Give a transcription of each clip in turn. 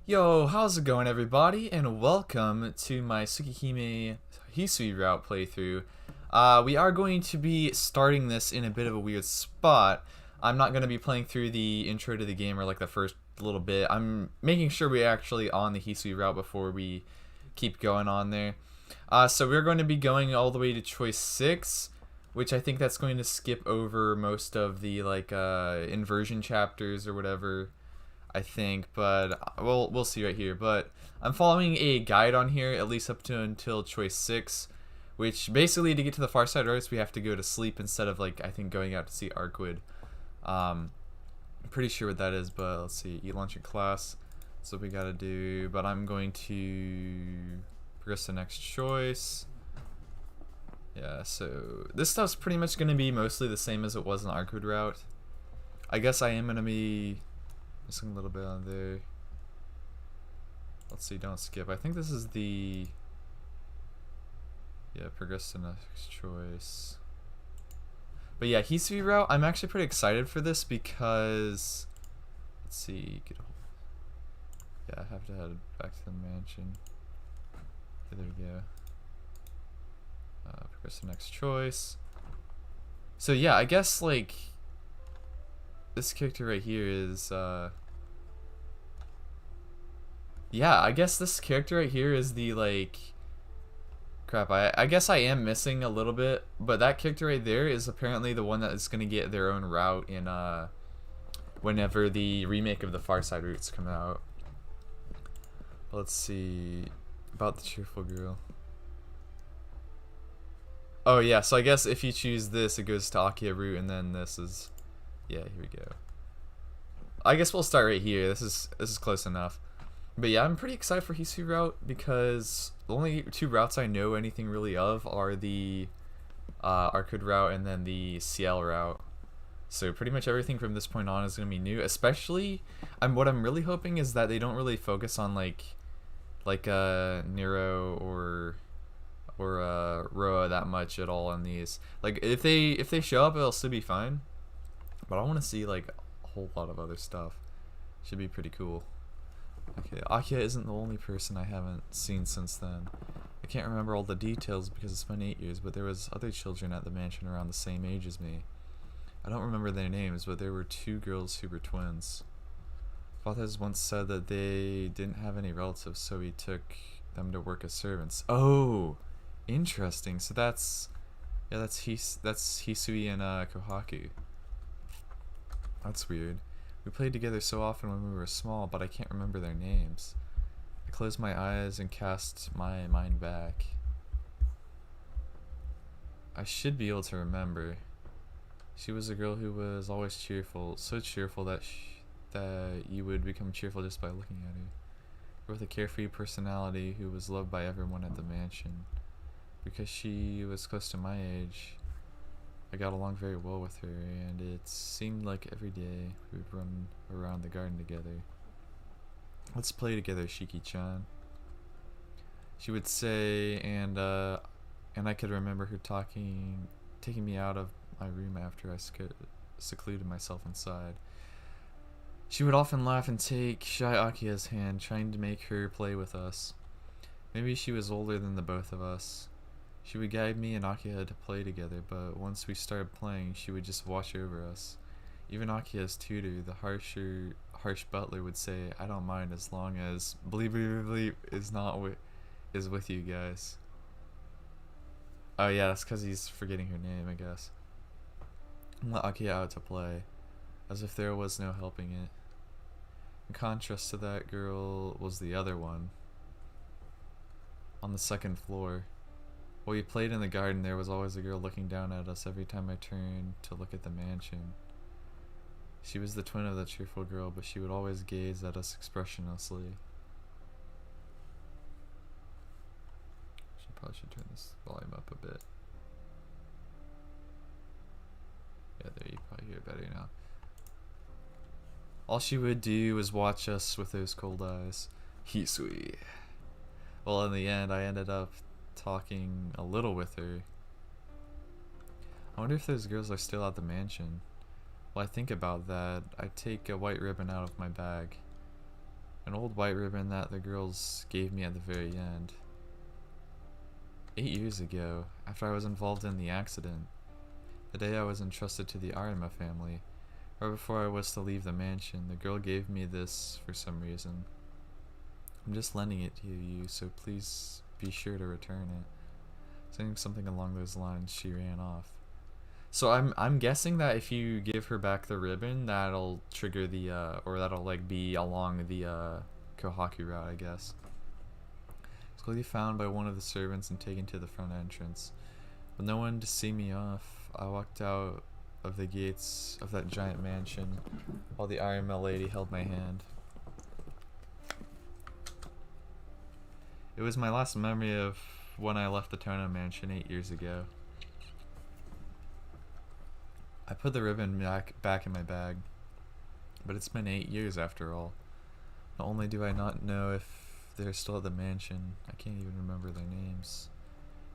Yo, how's it going, everybody? And welcome to my Tsukihime Hisui route playthrough. We are going to be starting this in a bit of a weird spot. I'm not going to be playing through the intro to the game or like the first little bit. I'm making sure we're actually on the Hisui route before we keep going on there. So we're going to be going all the way to choice 6, which I think that's going to skip over most of the inversion chapters or whatever. I think, but we'll see right here. But I'm following a guide on here, at least up to until choice 6, which basically to get to the far side roads we have to go to sleep instead of I think going out to see Arcueid. I'm pretty sure what that is, but let's see. Eat lunch in class. That's what we gotta do. But I'm going to progress to the next choice. Yeah, so this stuff's pretty much gonna be mostly the same as it was in the Arcueid route. I guess I am gonna be missing a little bit on there. Let's see, don't skip. I think this is the... Yeah, progress to next choice. But yeah, Hisui route, I'm actually pretty excited for this because... Let's see, yeah, I have to head back to the mansion. Okay, there we go. Progress to next choice. So yeah, I guess this character right here is yeah, I guess this character right here is the crap, I guess I am missing a little bit, but that character right there is apparently the one that is gonna get their own route in whenever the remake of the Far Side routes come out. Let's see about the cheerful girl. Oh yeah, so I guess if you choose this it goes to Akia route, and then this is... Yeah, here we go. I guess we'll start right here. This is close enough. But yeah, I'm pretty excited for Hisui route because the only two routes I know anything really of are the Arcueid route and then the CL route. So pretty much everything from this point on is going to be new. Especially, what I'm really hoping is that they don't really focus on Nero or Roa that much at all on these. Like if they show up, it'll still be fine. But I want to see a whole lot of other stuff. Should be pretty cool. Okay, Akia isn't the only person I haven't seen since then. I can't remember all the details because it's been 8 years, but there was other children at the mansion around the same age as me. I don't remember their names, but there were 2 girls who were twins. Father has once said that they didn't have any relatives, so he took them to work as servants. Oh, interesting. So that's Hisui and Kohaku. That's weird. We played together so often when we were small, but I can't remember their names. I closed my eyes and cast my mind back. I should be able to remember. She was a girl who was always cheerful, so cheerful that you would become cheerful just by looking at her. With a carefree personality who was loved by everyone at the mansion. Because she was close to my age, I got along very well with her, and it seemed like every day we would run around the garden together. Let's play together, Shiki-chan, she would say, and I could remember her taking me out of my room after I secluded myself inside. She would often laugh and take shy Akia's hand, trying to make her play with us. Maybe she was older than the both of us. She would guide me and Akia to play together, but once we started playing, she would just watch over us. Even Akia's tutor, the harsh butler, would say, "I don't mind as long as bleep is with you guys." Oh yeah, that's because he's forgetting her name, I guess. And let Akia out to play, as if there was no helping it. In contrast to that girl was the other one, on the second floor. While we played in the garden, there was always a girl looking down at us every time I turned to look at the mansion. She was the twin of the cheerful girl, but she would always gaze at us expressionlessly. Probably should turn this volume up a bit. Yeah, there, you probably hear it better now. All she would do was watch us with those cold eyes. Hisui. Well, in the end, I ended up talking a little with her. I wonder if those girls are still at the mansion. While I think about that, I take a white ribbon out of my bag. An old white ribbon that the girls gave me at the very end. 8 years ago, after I was involved in the accident, the day I was entrusted to the Arima family, right before I was to leave the mansion, the girl gave me this for some reason. I'm just lending it to you, so please be sure to return it. Saying something along those lines, she ran off. So I'm guessing that if you give her back the ribbon, that'll trigger the or that'll like be along the Kohaku route, I guess. It's clearly found by one of the servants and taken to the front entrance. With no one to see me off, I walked out of the gates of that giant mansion while the Arima lady held my hand. It was my last memory of when I left the Tono mansion 8 years ago. I put the ribbon back in my bag, but it's been 8 years after all. Not only do I not know if they're still at the mansion, I can't even remember their names.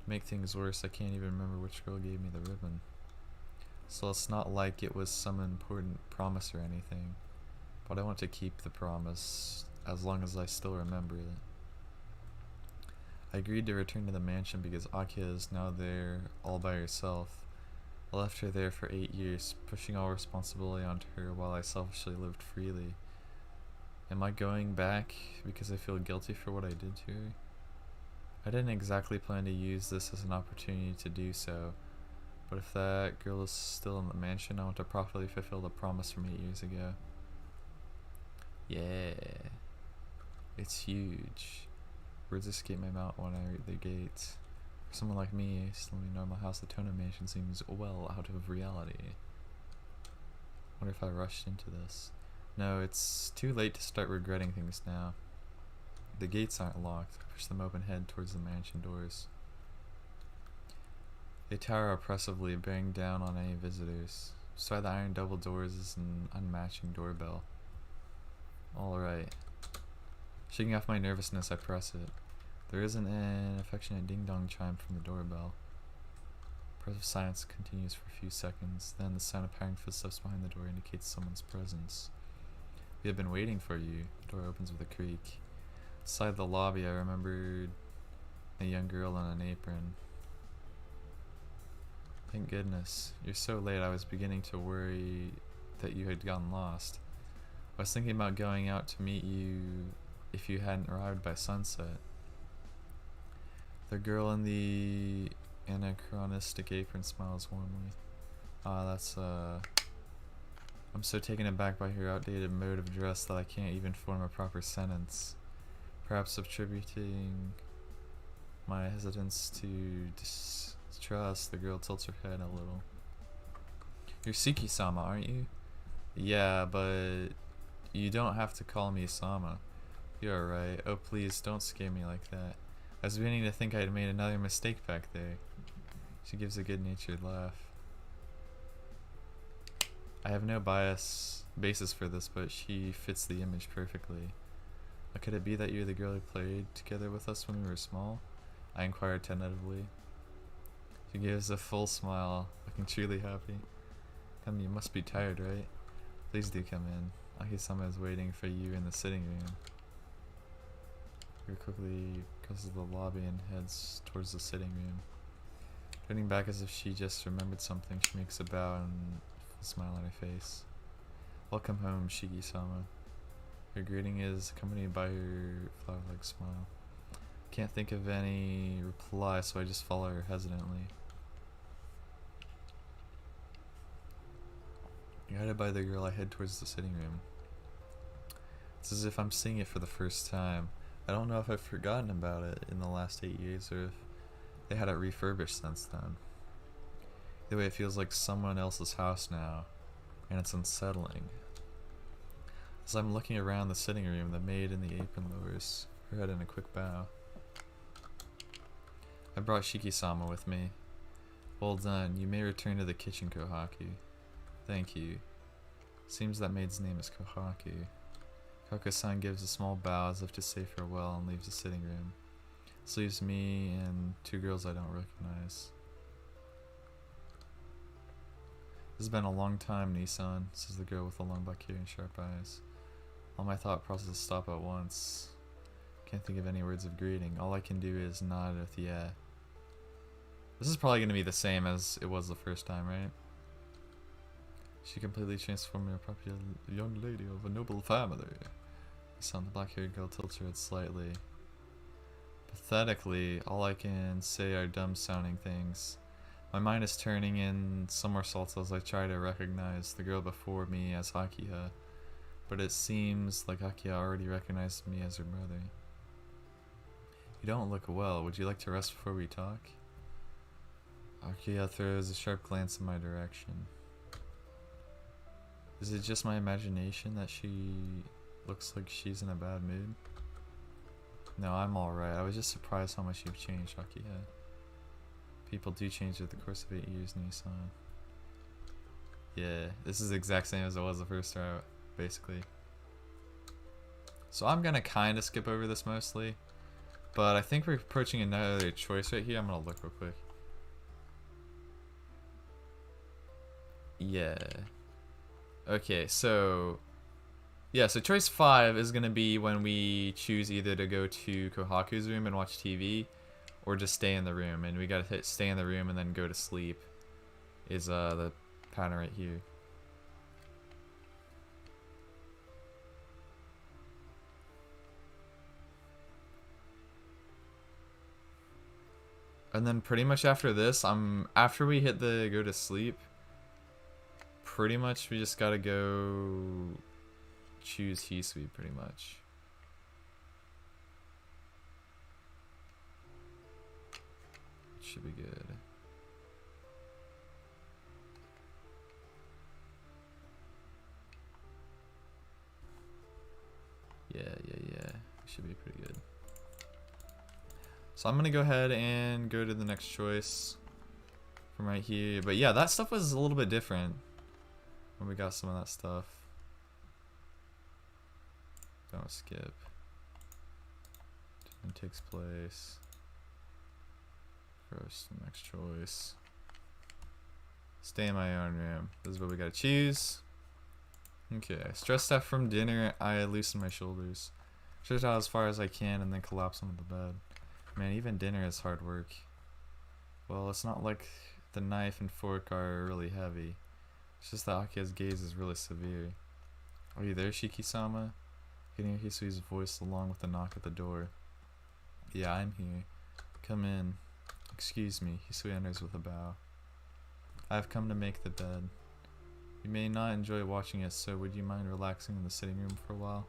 To make things worse, I can't even remember which girl gave me the ribbon. So it's not like it was some important promise or anything, but I want to keep the promise as long as I still remember it. I agreed to return to the mansion because Akia is now there all by herself. I left her there for 8 years, pushing all responsibility onto her while I selfishly lived freely. Am I going back because I feel guilty for what I did to her? I didn't exactly plan to use this as an opportunity to do so, but if that girl is still in the mansion, I want to properly fulfill the promise from 8 years ago. Yeah, it's huge. Words escape my mouth when I read the gates. For someone like me, still in a normal house, the Tono mansion seems well out of reality. Wonder if I rushed into this. No, it's too late to start regretting things now. The gates aren't locked. I push them open, head towards the mansion doors. They tower oppressively, bearing down on any visitors. Beside the iron double doors is an unmatching doorbell. Alright. Shaking off my nervousness, I press it. There isn't an affectionate ding-dong chime from the doorbell. Impressive silence continues for a few seconds, then the sound of pattering footsteps behind the door indicates someone's presence. We have been waiting for you. The door opens with a creak. Inside the lobby, I remembered a young girl in an apron. Thank goodness. You're so late, I was beginning to worry that you had gotten lost. I was thinking about going out to meet you if you hadn't arrived by sunset. The girl in the anachronistic apron smiles warmly. I'm so taken aback by her outdated mode of dress that I can't even form a proper sentence. Perhaps attributing my hesitance to distrust, the girl tilts her head a little. You're Siki-sama, aren't you? Yeah, but you don't have to call me Sama. You're right. Oh, please, don't scare me like that. I was beginning to think I had made another mistake back there. She gives a good-natured laugh. I have no basis for this, but she fits the image perfectly. Could it be that you're the girl who played together with us when we were small? I inquired tentatively. She gives a full smile, looking truly happy. Come, you must be tired, right? Please do come in. Aki-sama is waiting for you in the sitting room. She quickly crosses the lobby and heads towards the sitting room. Turning back as if she just remembered something, she makes a bow and a full smile on her face. Welcome home, Shiki-sama. Her greeting is accompanied by her flower-like smile. Can't think of any reply, so I just follow her hesitantly. Guided by the girl, I head towards the sitting room. It's as if I'm seeing it for the first time. I don't know if I've forgotten about it in the last 8 years or if they had it refurbished since then. Either way, it feels like someone else's house now, and it's unsettling. As I'm looking around the sitting room, the maid in the apron lowers her head in a quick bow. I brought Shiki-sama with me. Well done. You may return to the kitchen, Kohaku. Thank you. Seems that maid's name is Kohaku. Koko-san gives a small bow as if to say farewell and leaves the sitting room. This leaves me and two girls I don't recognize. This has been a long time, Nissan, says the girl with the long black hair and sharp eyes. All my thought processes stop at once. Can't think of any words of greeting. All I can do is nod with yeah. This is probably going to be the same as it was the first time, right? She completely transformed into a proper young lady of a noble family. The sound the black-haired girl tilts her head slightly. Pathetically, all I can say are dumb-sounding things. My mind is turning in somersaults as I try to recognize the girl before me as Hakiya, but it seems like Hakiya already recognized me as her brother. You don't look well. Would you like to rest before we talk? Hakiya throws a sharp glance in my direction. Is it just my imagination that she looks like she's in a bad mood? No, I'm alright. I was just surprised how much you've changed, Hakiya. People do change over the course of 8 years, Nissan. Yeah, this is the exact same as it was the first route, basically. So I'm gonna kinda skip over this mostly. But I think we're approaching another choice right here. I'm gonna look real quick. Yeah. Okay, so... yeah, so choice 5 is gonna be when we choose either to go to Kohaku's room and watch TV, or just stay in the room. And we gotta hit stay in the room and then go to sleep, is the pattern right here. And then pretty much after this, after we hit the go to sleep, pretty much we just gotta go choose Hisui pretty much. Should be good. Yeah. Should be pretty good. So I'm gonna go ahead and go to the next choice from right here. But yeah, that stuff was a little bit different when we got some of that stuff. Don't skip. Turn takes place. First, next choice. Stay in my own room. This is what we gotta choose. Okay, stressed out from dinner, I loosen my shoulders. Stretch out as far as I can and then collapse onto the bed. Man, even dinner is hard work. Well, it's not like the knife and fork are really heavy. It's just that Akiya's gaze is really severe. Are you there, Shiki-sama? I can hear Hisui's voice along with the knock at the door. Yeah, I'm here. Come in. Excuse me. Hisui enters with a bow. I have come to make the bed. You may not enjoy watching it, so would you mind relaxing in the sitting room for a while?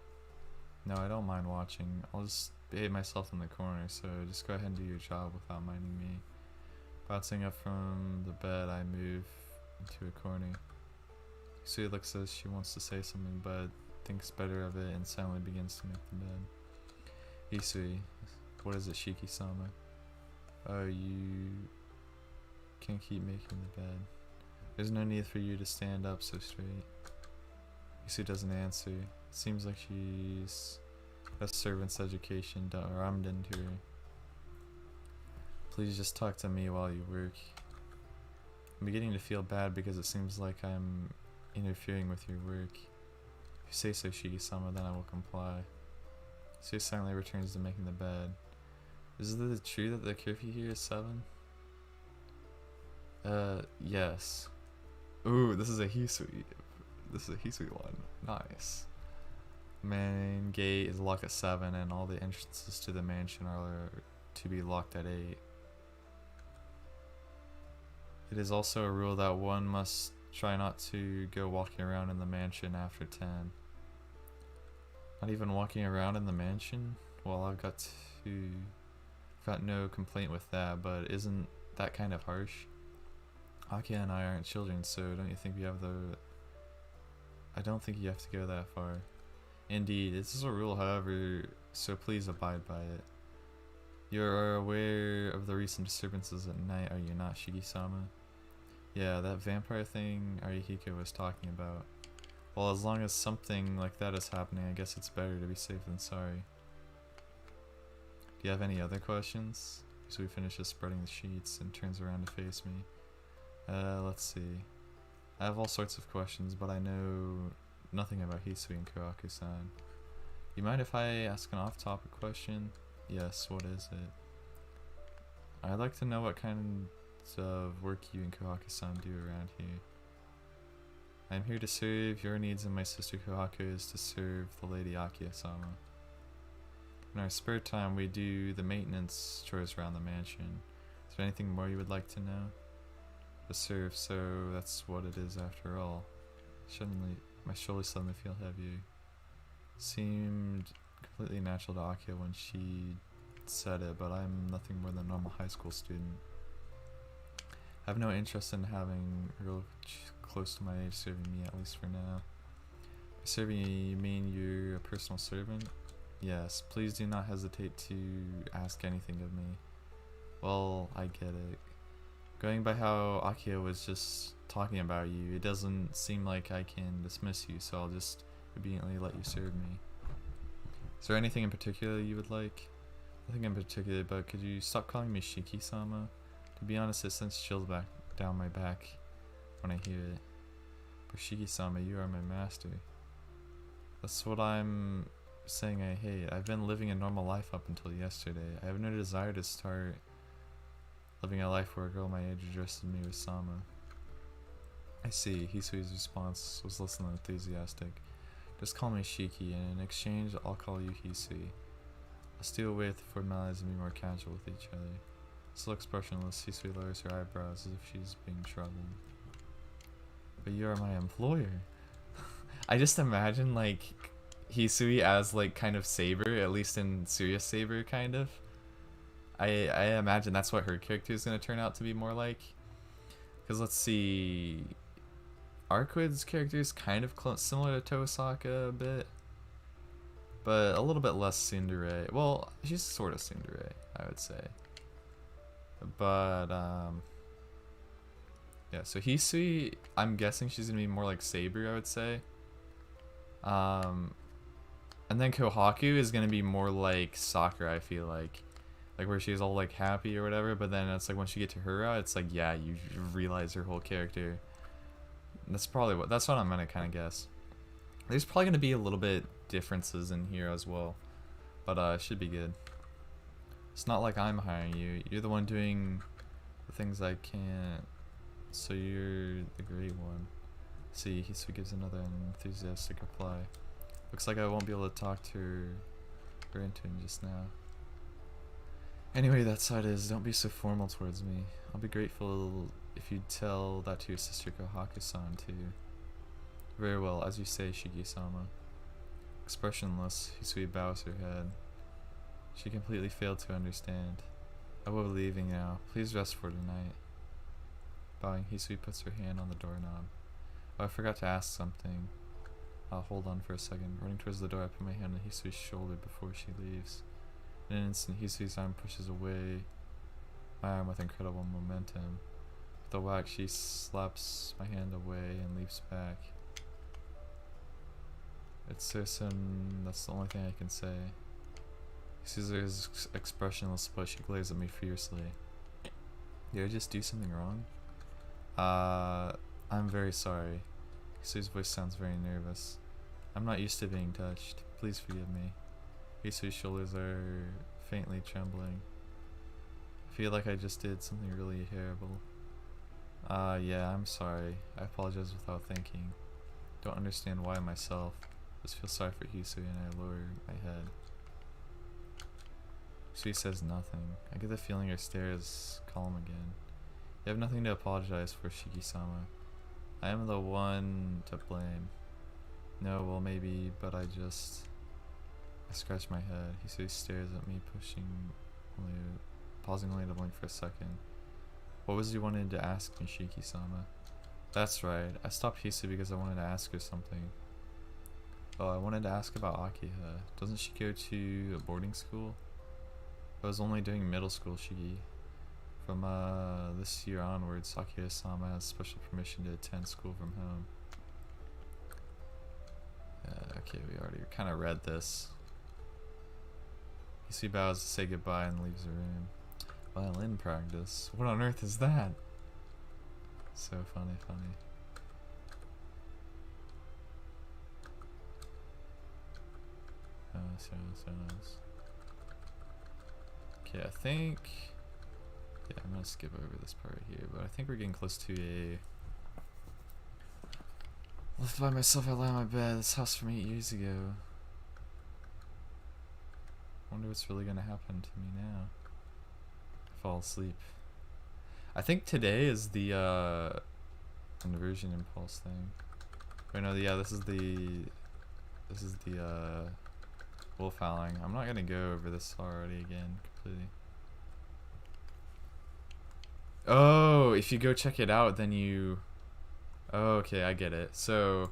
No, I don't mind watching. I'll just behave myself in the corner, so just go ahead and do your job without minding me. Bouncing up from the bed, I move into a corner. Hisui looks as she wants to say something, but thinks better of it and silently begins to make the bed. Hisui, what is it, Shiki-sama? Oh, you can't keep making the bed. There's no need for you to stand up so straight. Hisui doesn't answer. It seems like she's a servant's education rammed into her. Please just talk to me while you work. I'm beginning to feel bad because it seems like I'm interfering with your work. If you say so, Shiki-sama, then I will comply. Hisui silently returns to making the bed. Is it true that the curfew here is 7? Yes. Ooh, this is a Hisui. This is a Hisui one. Nice. Main gate is locked at 7 and all the entrances to the mansion are to be locked at 8. It is also a rule that one must try not to go walking around in the mansion after 10. Not even walking around in the mansion? Well, I've got no complaint with that, but isn't that kind of harsh? Akiya and I aren't children, so don't you think we have I don't think you have to go that far. Indeed, this is a rule, however, so please abide by it. You are aware of the recent disturbances at night, are you not, Shiki-sama? Yeah, that vampire thing Arihiko was talking about. Well, as long as something like that is happening, I guess it's better to be safe than sorry. Do you have any other questions? Hisui finishes spreading the sheets and turns around to face me. Let's see. I have all sorts of questions, but I know nothing about Hisui and Kuraku-san. You mind if I ask an off-topic question? Yes, what is it? I'd like to know what kind of work you and Kohaku-san do around here. I'm here to serve your needs, and my sister Kohaku is to serve the Lady Akiya-sama. In our spare time, we do the maintenance chores around the mansion. Is there anything more you would like to know? To serve, so that's what it is after all. Suddenly, my shoulders suddenly feel heavier. Seemed completely natural to Akiya when she said it, but I'm nothing more than a normal high school student. I have no interest in having a girl close to my age serving me, at least for now. By serving you mean you're a personal servant? Yes, please do not hesitate to ask anything of me. Well, I get it. Going by how Akiya was just talking about you, it doesn't seem like I can dismiss you, so I'll just obediently let you serve me. Is there anything in particular you would like? Nothing in particular, but could you stop calling me Shiki-sama? To be honest, it sends chills back down my back when I hear it. But Shiki-sama, you are my master. That's what I'm saying I hate. I've been living a normal life up until yesterday. I have no desire to start living a life where a girl my age addresses me with Sama. I see. Hisui's response was less than enthusiastic. Just call me Shiki, and in exchange, I'll call you Hisui. Let's do away with the formalities and be more casual with each other. Still expressionless, Hisui lowers her eyebrows as if she's being troubled. But you are my employer. I just imagine like Hisui as like kind of Saber, at least in serious Saber kind of. I imagine that's what her character is going to turn out to be more like. Because let's see, Arcueid's character is kind of similar to Tosaka a bit, but a little bit less tsundere. Well, she's sort of tsundere, I would say. But yeah. So Hisui, I'm guessing she's gonna be more like Saber, I would say. And then Kohaku is gonna be more like Sakura, I feel like where she's all like happy or whatever. But then it's like once you get to Hura, it's like yeah, you realize her whole character. That's what I'm gonna kind of guess. There's probably gonna be a little bit differences in here as well, but it should be good. It's not like I'm hiring you. You're the one doing the things I can't. So you're the great one. See, Hisui gives another enthusiastic reply. Looks like I won't be able to talk to her into him just now. Anyway, that side is, don't be so formal towards me. I'll be grateful if you'd tell that to your sister Kohaku-san too. Very well, as you say, Shiki-sama. Expressionless, Hisui bows her head. She completely failed to understand. I will be leaving now. Please rest for tonight. Bowing, Hisui puts her hand on the doorknob. Oh, I forgot to ask something. I'll hold on for a second. Running towards the door, I put my hand on Hisui's shoulder before she leaves. In an instant, Hisui's arm pushes away my arm with incredible momentum. With a whack, she slaps my hand away and leaps back. It's certain that's the only thing I can say. Hisui's is expressionless, but she glares at me fiercely. Did I just do something wrong? I'm very sorry. Hisui's voice sounds very nervous. I'm not used to being touched. Please forgive me. Hisui's shoulders are faintly trembling. I feel like I just did something really terrible. Yeah, I'm sorry. I apologize without thinking. Don't understand why myself. Just feel sorry for Hisui and I lower my head. Hisui says nothing. I get the feeling her stare is calm again. You have nothing to apologize for, Shiki-sama. I am the one to blame. No, well maybe, but I scratch my head. Hisui stares at me, pausing only to blink for a second. What was you wanted to ask me, Shiki-sama? That's right. I stopped Hisui because I wanted to ask her something. Oh, I wanted to ask about Akiha. Doesn't she go to a boarding school? I was only doing middle school, Shiki. From this year onwards, Akiha-sama has special permission to attend school from home. Okay, we already kind of read this. Hisui bows to say goodbye and leaves the room. Violin practice? What on earth is that? So funny. yes. Okay, I think... Yeah, I'm gonna skip over this part here, but I think we're getting close to a... Left by myself, I lie on my bed. This house from 8 years ago. Wonder what's really gonna happen to me now. I fall asleep. I think today is the inversion impulse thing. Wait, no, yeah, this is the wolf howling. I'm not gonna go over this already again completely. Oh, if you go check it out, then you... Oh, okay, I get it. So...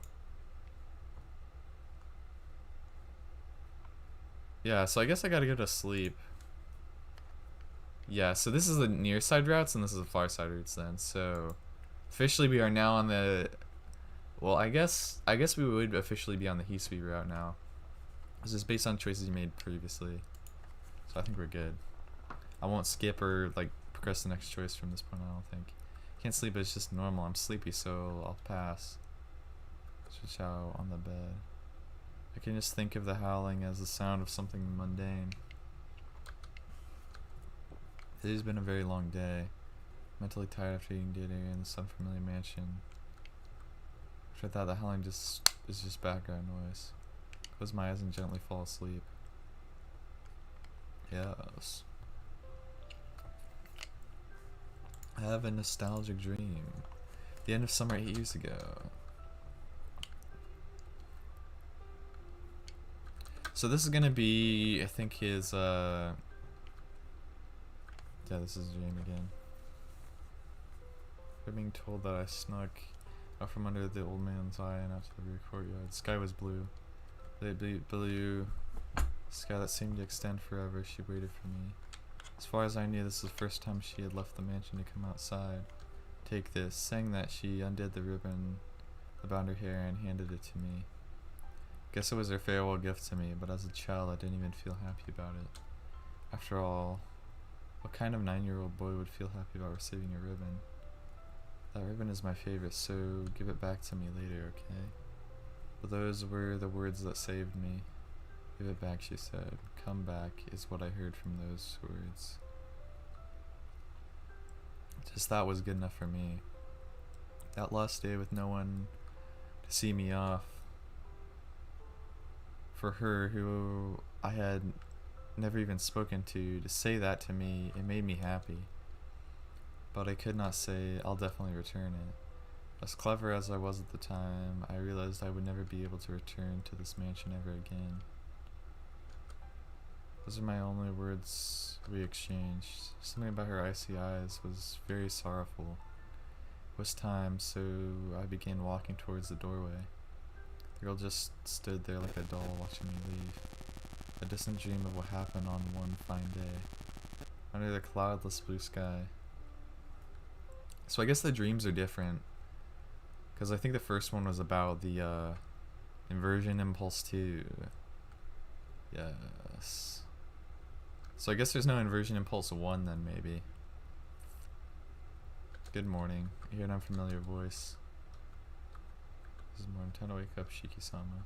Yeah, so I guess I gotta go to sleep. Yeah, so this is the near side routes and this is the far side routes then. So officially we are now on the... Well, I guess we would officially be on the Hisui route now. This is based on choices you made previously. So I think we're good. I won't skip or like progress the next choice from this point on, I don't think. Can't sleep, it's just normal. I'm sleepy, so I'll pass. Switch out on the bed. I can just think of the howling as the sound of something mundane. Today's been a very long day. Mentally tired after eating dinner in this unfamiliar mansion. I thought the howling is just background noise. Close my eyes and gently fall asleep. Yes. I have a nostalgic dream. The end of summer 8 years ago. So this is gonna be, I think his, yeah, this is a dream again. I'm being told that I snuck out from under the old man's eye and out to the rear courtyard. The sky was blue. The blue sky that seemed to extend forever. She waited for me. As far as I knew, this was the first time she had left the mansion to come outside. Take this. Saying that, she undid the ribbon that bound her hair and handed it to me. Guess it was her farewell gift to me, but as a child I didn't even feel happy about it. After all, what kind of 9-year-old boy would feel happy about receiving a ribbon? That ribbon is my favorite, so give it back to me later, okay? But those were the words that saved me. Give it back, she said. Come back is what I heard from those words. Just that was good enough for me. That last day with no one to see me off. For her, who I had never even spoken to say that to me, it made me happy. But I could not say, I'll definitely return it. As clever as I was at the time, I realized I would never be able to return to this mansion ever again. Those are my only words we exchanged. Something about her icy eyes was very sorrowful. It was time, so I began walking towards the doorway. The girl just stood there like a doll watching me leave. A distant dream of what happened on one fine day. Under the cloudless blue sky. So I guess the dreams are different. Because I think the first one was about the inversion impulse 2. Yes. So I guess there's no inversion impulse 1 then, maybe. Good morning. I hear an unfamiliar voice. This is morning. Time to wake up, Shiki-sama.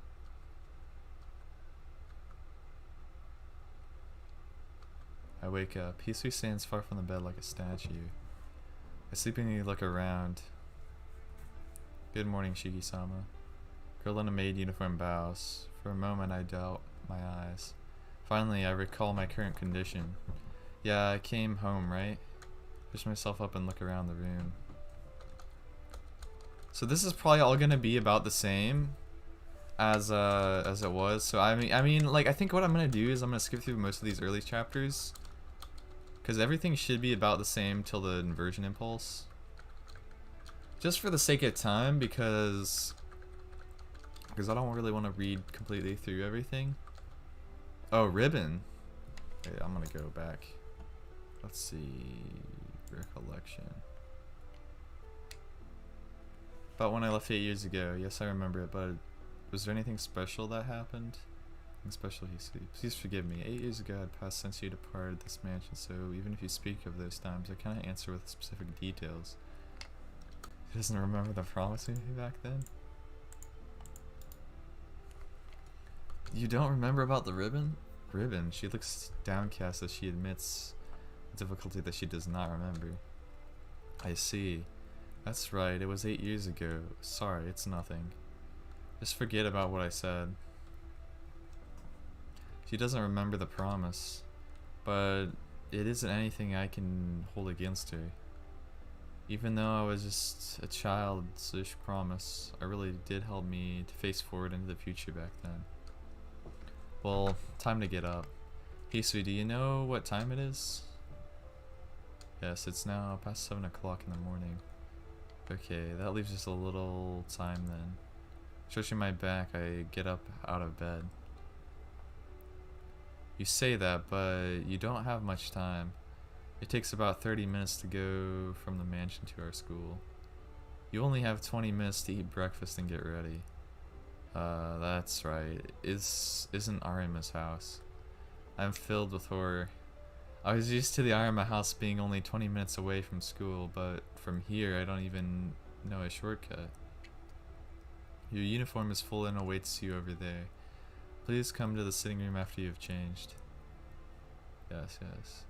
I wake up. Hisui stands far from the bed like a statue. I sleepingly look around. Good morning, Shiki-sama. Girl in a maid uniform bows. For a moment I doubt my eyes. Finally I recall my current condition. Yeah, I came home, right? Push myself up and look around the room. So this is probably all gonna be about the same as it was. So I mean like I think what I'm gonna do is I'm gonna skip through most of these early chapters. Because everything should be about the same till the inversion impulse. Just for the sake of time, because I don't really want to read completely through everything. Oh, ribbon. Okay, I'm gonna go back. Let's see. Recollection. About when I left 8 years ago. Yes, I remember it, but was there anything special that happened? Special, Hisui. Please forgive me. 8 years ago had passed since you departed this mansion, so even if you speak of those times, I cannot answer with specific details. He doesn't remember the promise we made back then? You don't remember about the ribbon? Ribbon? She looks downcast as she admits the difficulty that she does not remember. I see. That's right, it was 8 years ago. Sorry, it's nothing. Just forget about what I said. She doesn't remember the promise, but it isn't anything I can hold against her. Even though I was just a childish promise, it really did help me to face forward into the future back then. Well, time to get up. Hisui, do you know what time it is? Yes, it's now past 7 o'clock in the morning. Okay, that leaves just a little time then. Stretching my back, I get up out of bed. You say that, but you don't have much time. It takes about 30 minutes to go from the mansion to our school. You only have 20 minutes to eat breakfast and get ready. That's right. Isn't Arima's house. I'm filled with horror. I was used to the Arima house being only 20 minutes away from school, but from here I don't even know a shortcut. Your uniform is full and awaits you over there. Please come to the sitting room after you have changed. Yes, yes.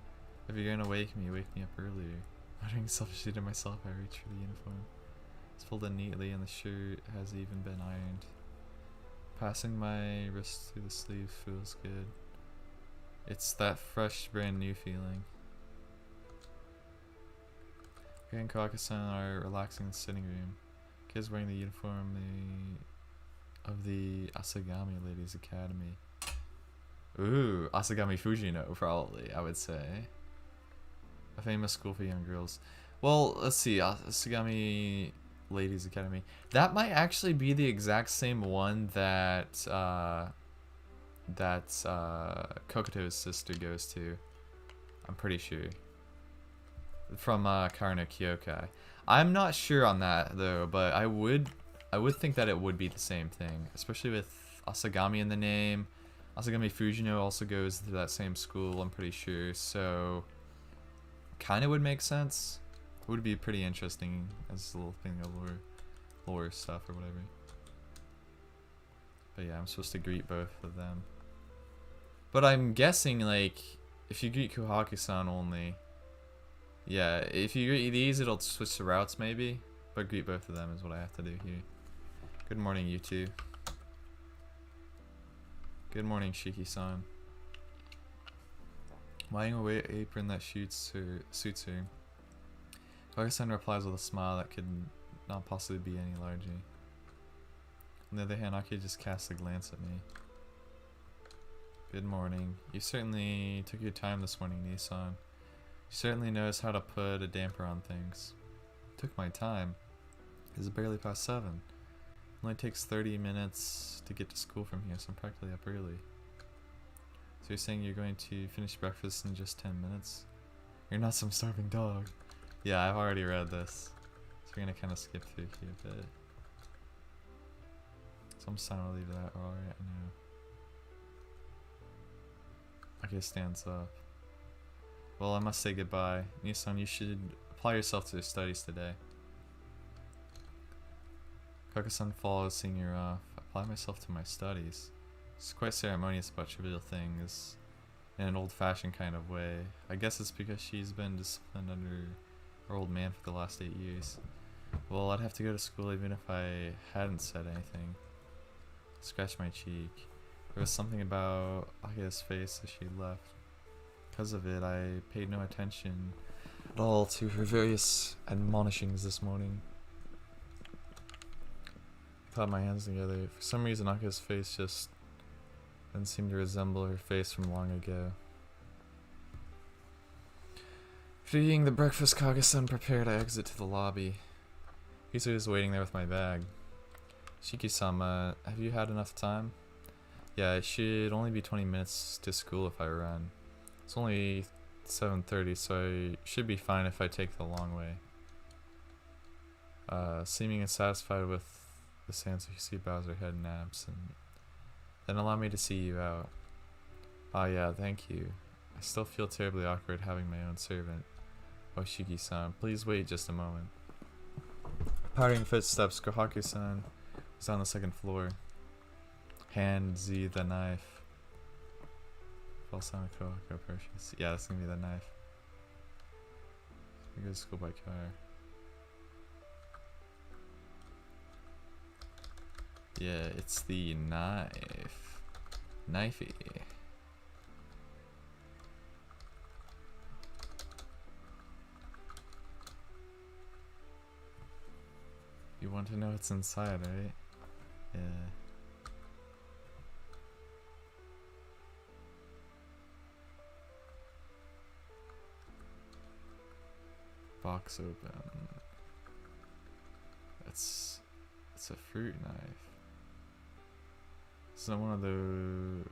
If you're gonna wake me up earlier. Muttering selfishly to myself, I reach for the uniform. It's folded neatly and the shirt has even been ironed. Passing my wrist through the sleeve feels good. It's that fresh, brand new feeling. Kay and Kawaka-san are relaxing in the sitting room. Kay's wearing the uniform of the Asagami Ladies Academy. Ooh, Asagami Fujino, probably, I would say. A famous school for young girls. Well, let's see, Asagami Ladies Academy. That might actually be the exact same one that Kokoto's sister goes to. I'm pretty sure. From Karano Kyokai. I'm not sure on that though, but I would think that it would be the same thing, especially with Asagami in the name. Asagami Fujino also goes to that same school, I'm pretty sure, so kind of would make sense. It would be pretty interesting as a little thing of lore stuff or whatever. But yeah, I'm supposed to greet both of them. But I'm guessing, like, if you greet Kuhaki-san only, yeah, if you greet these, it'll switch the routes maybe. But greet both of them is what I have to do here. Good morning, you two. Good morning, Shiki-san. Lying away apron that suits her. Kuhaki-san replies with a smile that could not possibly be any larger. On the other hand, Aki just casts a glance at me. Good morning. You certainly took your time this morning, Nissan. You certainly knows how to put a damper on things. Took my time. It's barely past 7. It only takes 30 minutes to get to school from here, so I'm practically up early. So you're saying you're going to finish breakfast in just 10 minutes? You're not some starving dog. Yeah, I've already read this. So we're gonna kind of skip through here a bit. So I'm just gonna leave that all right now. Okay, stands up. Well, I must say goodbye. Nissan, you should apply yourself to your studies today. Kaka-san follows, seeing her off. Apply myself to my studies. It's quite ceremonious about trivial things in an old-fashioned kind of way. I guess it's because she's been disciplined under her old man for the last 8 years. Well, I'd have to go to school even if I hadn't said anything. Scratch my cheek. There was something about Akia's face as she left. Because of it, I paid no attention at all to her various admonishings this morning. I clapped my hands together. For some reason, Akia's face just didn't seem to resemble her face from long ago. After eating the breakfast Kage-san prepared, I exit to the lobby. Hisui is waiting there with my bag. Shiki-sama, have you had enough time? Yeah, it should only be 20 minutes to school if I run. It's only 7:30, so I should be fine if I take the long way. Seeming unsatisfied with this answer, Hisui bows her head in absent. Then allow me to see you out. Ah yeah, thank you. I still feel terribly awkward having my own servant. Oh Shiki-san, please wait just a moment. Powering footsteps, Kohaku-san is on the second floor. Hand Z the knife. Balsamico purchase. Yeah, that's gonna be the knife. We go to school by car. Yeah, it's the knife. Knifey. You want to know what's inside, right? Yeah. Box open. It's a fruit knife. Isn't it one of those?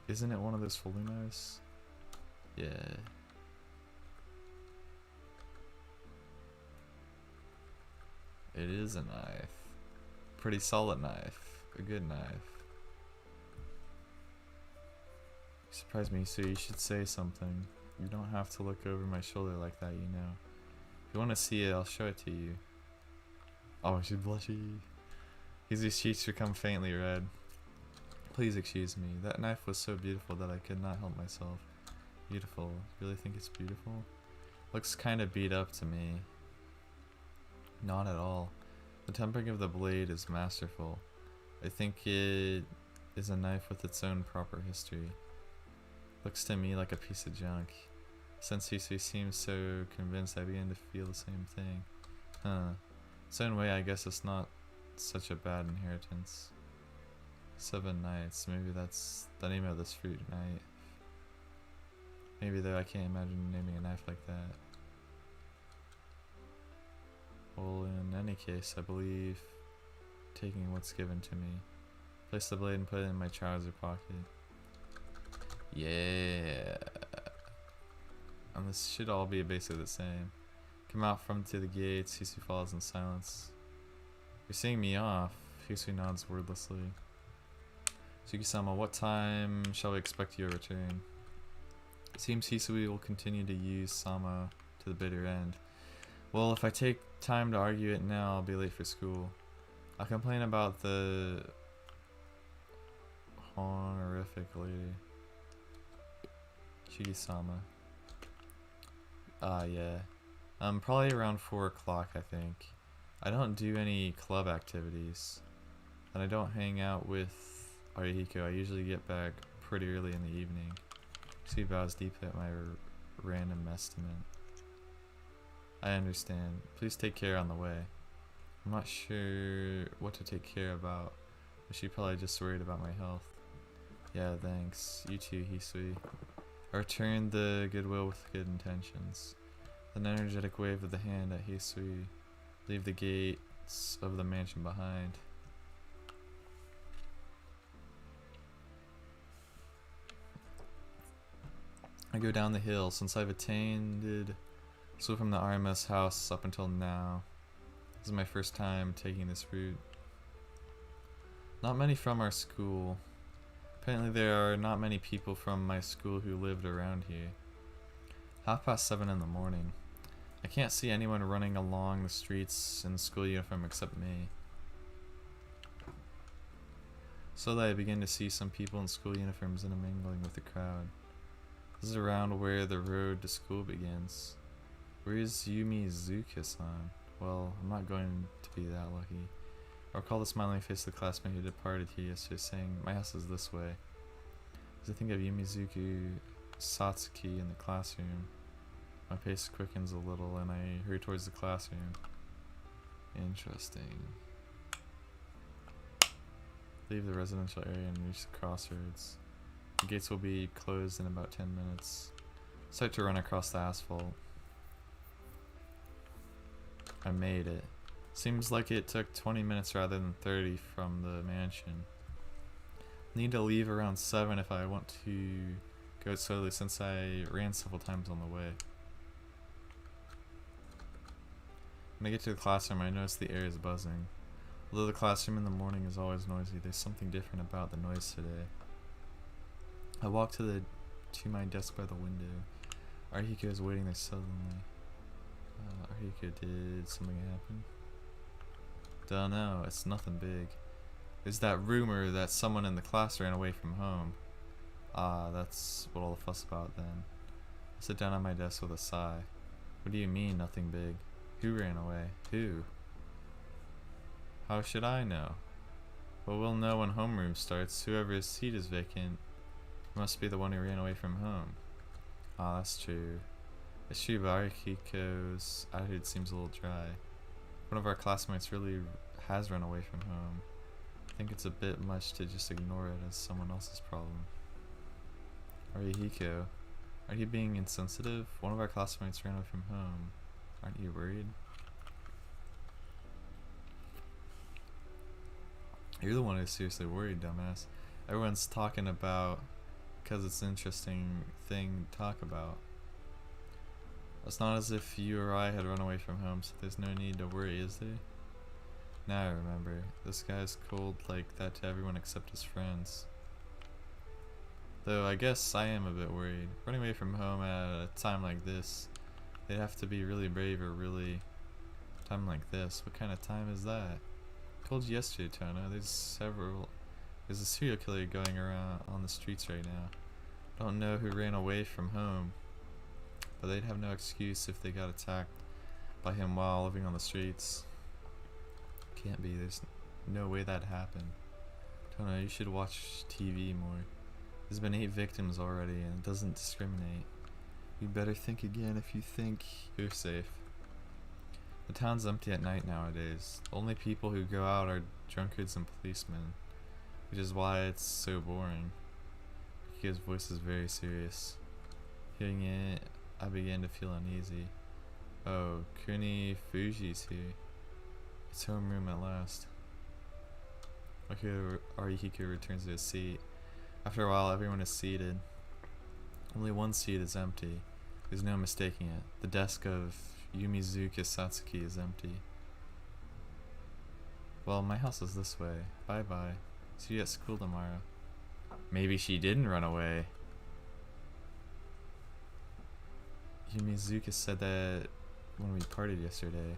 Isn't it one of those folding knives? Yeah. It is a knife. Pretty solid knife. A good knife. You surprised me, so you should say something. You don't have to look over my shoulder like that, you know. If you want to see it, I'll show it to you. Oh, she's blushy. Hisui's cheeks become faintly red. Please excuse me. That knife was so beautiful that I could not help myself. Beautiful. You really think it's beautiful? Looks kinda beat up to me. Not at all. The tempering of the blade is masterful. I think it is a knife with its own proper history. Looks to me like a piece of junk. Since Hisui seems so convinced, I begin to feel the same thing. Huh. Its own way, I guess it's not such a bad inheritance. 7 nights. Maybe that's the name of this fruit knife. Maybe though, I can't imagine naming a knife like that. Well, in any case, I believe taking what's given to me. Place the blade and put it in my trouser pocket. Yeah. And this should all be basically the same. Come out from to the gates. Hisui follows in silence. You're seeing me off. Hisui nods wordlessly. Tsuki-sama, what time shall we expect your return? It seems Hisui will continue to use Sama to the bitter end. Well, if I take time to argue it now, I'll be late for school. I'll complain about the honorific lady. Shigi-sama. Yeah. Probably around 4 o'clock, I think. I don't do any club activities. And I don't hang out with Arihiko. I usually get back pretty early in the evening. She bows deep at my random estimate. I understand. Please take care on the way. I'm not sure what to take care about, but she probably just worried about my health. Yeah, thanks. You too, Hisui. I returned the goodwill with good intentions. An energetic wave of the hand at Hisui. Leave the gates of the mansion behind. I go down the hill. Since I've attended school from the RMS house up until now, this is my first time taking this route. Not many from our school. Apparently there are not many people from my school who lived around here. 7:30 in the morning. I can't see anyone running along the streets in school uniform except me. So that I begin to see some people in school uniforms intermingling with the crowd. This is around where the road to school begins. Where is Yumizuka-san? Well, I'm not going to be that lucky. I recall the smiling face of the classmate who departed here yesterday saying, my house is this way. As I think of Yumizuku Satsuki in the classroom, my pace quickens a little and I hurry towards the classroom. Interesting. Leave the residential area and reach the crossroads. The gates will be closed in about 10 minutes. Start to run across the asphalt. I made it. Seems like it took 20 minutes rather than 30 from the mansion. Need to leave around 7 if I want to go slowly since I ran several times on the way. When I get to the classroom, I notice the air is buzzing. Although the classroom in the morning is always noisy, there's something different about the noise today. I walk to my desk by the window. Arihiko is waiting there suddenly. Arihiko, did something happen? Don't know, it's nothing big. There's that rumor that someone in the class ran away from home. Ah, that's what all the fuss about then. I sit down on my desk with a sigh. What do you mean, nothing big? Who ran away? Who? How should I know? Well, we'll know when homeroom starts. Whoever's seat is vacant must be the one who ran away from home. Ah, that's true. It's true, but Arikiko's attitude seems a little dry. One of our classmates really has run away from home. I think it's a bit much to just ignore it as someone else's problem. Arihiko, are you being insensitive? One of our classmates ran away from home. Aren't you worried? You're the one who's seriously worried, dumbass. Everyone's talking about because it's an interesting thing to talk about. It's not as if you or I had run away from home, so there's no need to worry, is there? Now I remember. This guy's cold like that to everyone except his friends. Though I guess I am a bit worried. Running away from home at a time like this, they'd have to be really brave or really... time like this. What kind of time is that? I told you yesterday, Tono. There's a serial killer going around on the streets right now. Don't know who ran away from home, but they'd have no excuse if they got attacked by him while living on the streets. Can't be. There's no way that happened. Tono, you should watch TV more. There's been 8 victims already, and it doesn't discriminate. You'd better think again if you think you're safe. The town's empty at night nowadays. The only people who go out are drunkards and policemen, which is why it's so boring. Rikiko's voice is very serious. Hearing it, I began to feel uneasy. Oh, Kuni Fuji's here. It's homeroom at last. Arihiko returns to his seat. After a while, everyone is seated. Only one seat is empty. There's no mistaking it. The desk of Yumizuka Satsuki is empty. Well, my house is this way. Bye bye. See you at school tomorrow. Maybe she didn't run away. Yumizuka said that when we partied yesterday.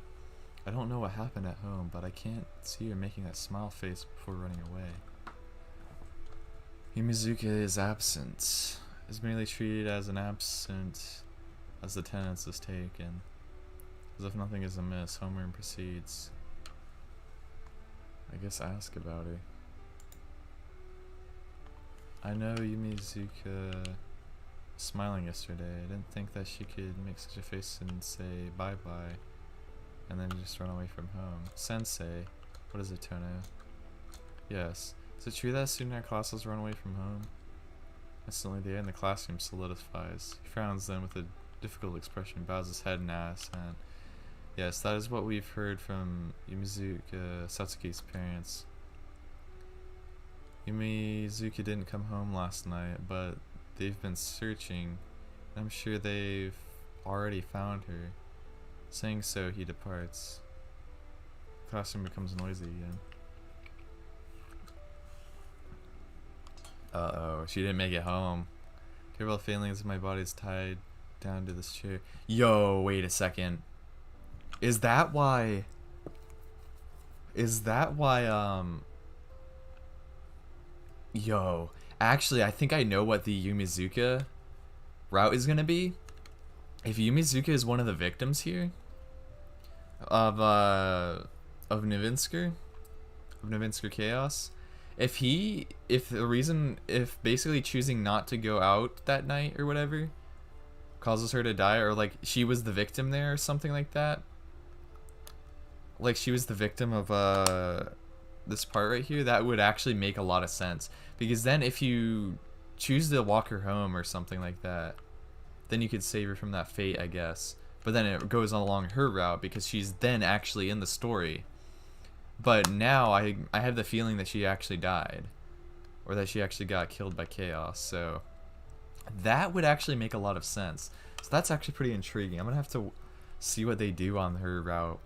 I don't know what happened at home, but I can't see her making that smile face before running away. Yumizuka is absent. Is merely treated as an absent as the attendance is taken. As if nothing is amiss, homeroom proceeds. I guess ask about her. I know Yumizuka smiling yesterday. I didn't think that she could make such a face and say bye-bye and then just run away from home. Sensei, what is it, Tono? Yes. Is it true that a student in our classes run away from home? Instantly the air in the classroom solidifies. He frowns, then with a difficult expression bows his head and asks, and yes, that is what we've heard from Yumizuka Satsuki's parents. Yumizuka didn't come home last night, but they've been searching. I'm sure they've already found her. Saying so, he departs. The classroom becomes noisy again. Uh-oh, she didn't make it home. Terrible feelings, my body's tied down to this chair. Yo, wait a second. Is that why... Yo, actually, I think I know what the Yumizuka route is gonna be. If Yumizuka is one of the victims here of Novinsker Chaos, if basically choosing not to go out that night or whatever causes her to die, or like she was the victim there or something like that, like she was the victim of this part right here, that would actually make a lot of sense, because then if you choose to walk her home or something like that, then you could save her from that fate, I guess. But then it goes along her route because she's then actually in the story. But now I have the feeling that she actually died, or that she actually got killed by Chaos. So that would actually make a lot of sense. So that's actually pretty intriguing. I'm gonna have to see what they do on her route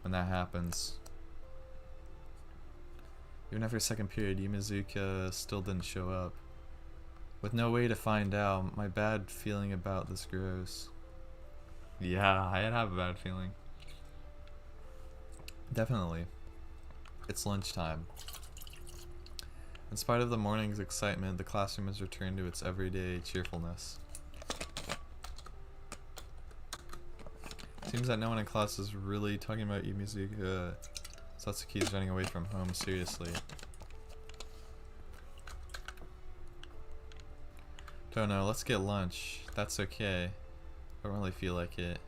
when that happens. Even after second period, Yumizuka still didn't show up. With no way to find out, my bad feeling about this grows. Yeah, I have a bad feeling. Definitely. It's lunchtime. In spite of the morning's excitement, the classroom has returned to its everyday cheerfulness. Seems that no one in class is really talking about Yumizuka. Satsuki is running away from home seriously. Don't know, let's get lunch. That's okay. I don't really feel like it.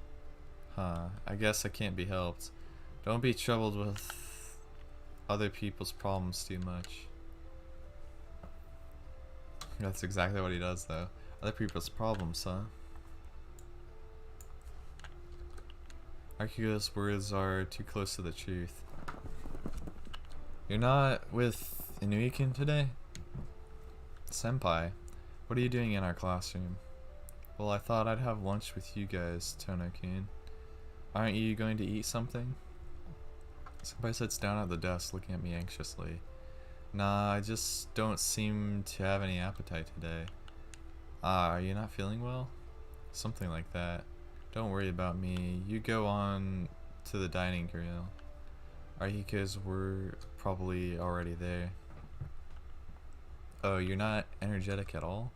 Huh, I guess I can't be helped. Don't be troubled with other people's problems too much. That's exactly what he does though. Other people's problems, huh? Arcueid's words are too close to the truth. You're not with Inuikin today? Senpai, what are you doing in our classroom? Well, I thought I'd have lunch with you guys, Tono-kun. Aren't you going to eat something? Senpai sits down at the desk looking at me anxiously. Nah, I just don't seem to have any appetite today. Ah, are you not feeling well? Something like that. Don't worry about me. You go on to the dining grill. Arhika's were probably already there. Oh, you're not energetic at all?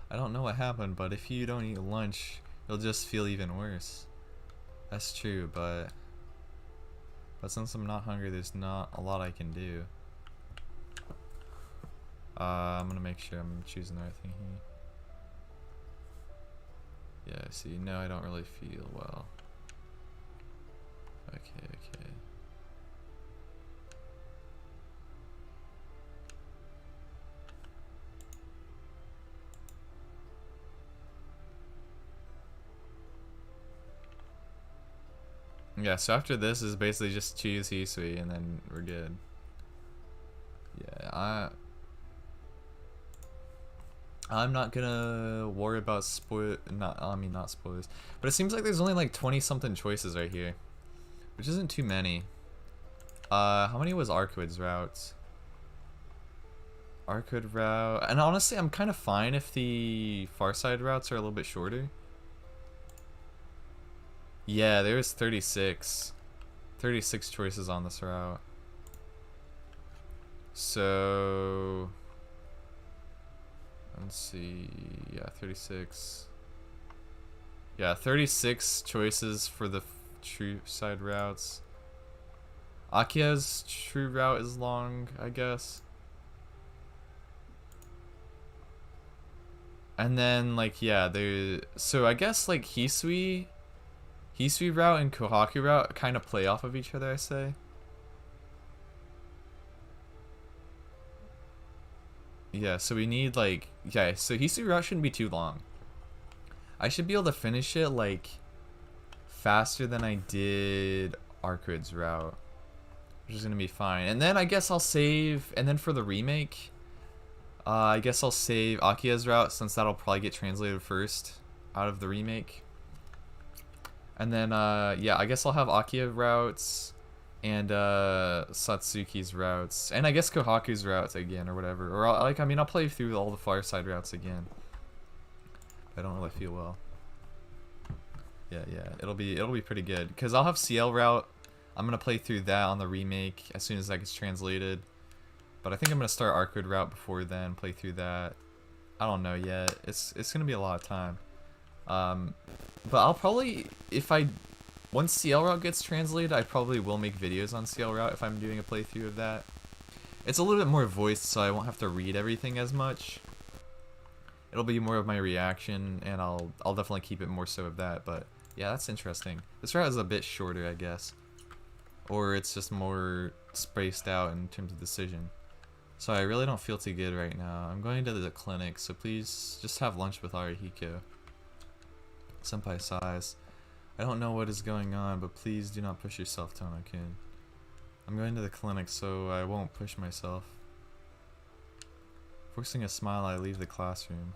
I don't know what happened, but if you don't eat lunch, you'll just feel even worse. That's true, but since I'm not hungry, there's not a lot I can do. I'm gonna make sure I'm choosing the right thing here. Yeah, see, no, I don't really feel well. Okay, okay. Yeah, so after this is basically just choose Hisui and then we're good. Yeah, I'm not gonna worry about not spoilers. But it seems like there's only like 20 something choices right here, which isn't too many. How many was Arcueid's route? Arcueid route, and honestly, I'm kind of fine if the far side routes are a little bit shorter. Yeah, there's 36 choices on this route. So let's see. Yeah, 36. Yeah, 36 choices for the true side routes. Akia's true route is long, I guess. And then like yeah, so I guess like Hisui route and Kohaku route kind of play off of each other, I say. Yeah, so we need like, yeah, so Hisui route shouldn't be too long. I should be able to finish it like faster than I did Arcueid's route, which is gonna be fine. And then I guess I'll save, and then for the remake, I guess I'll save Akia's route since that'll probably get translated first out of the remake. And then, yeah, I guess I'll have Akiya routes and Satsuki's routes, and I guess Kohaku's routes again or whatever. Or I'll play through all the far side routes again. But I don't really feel well. Yeah, it'll be pretty good because I'll have CL route. I'm gonna play through that on the remake as soon as that gets translated. But I think I'm gonna start Arcueid route before then, play through that. I don't know yet. It's gonna be a lot of time. But I'll probably, once CL route gets translated, I probably will make videos on CL route if I'm doing a playthrough of that. It's a little bit more voiced, so I won't have to read everything as much. It'll be more of my reaction, and I'll definitely keep it more so of that. But yeah, that's interesting. This route is a bit shorter, I guess, or it's just more spaced out in terms of decision. So I really don't feel too good right now. I'm going to the clinic, so please just have lunch with Arihiko. Senpai sighs. I don't know what is going on, but please do not push yourself, Tono-kun. I'm going to the clinic, so I won't push myself. Forcing a smile, I leave the classroom.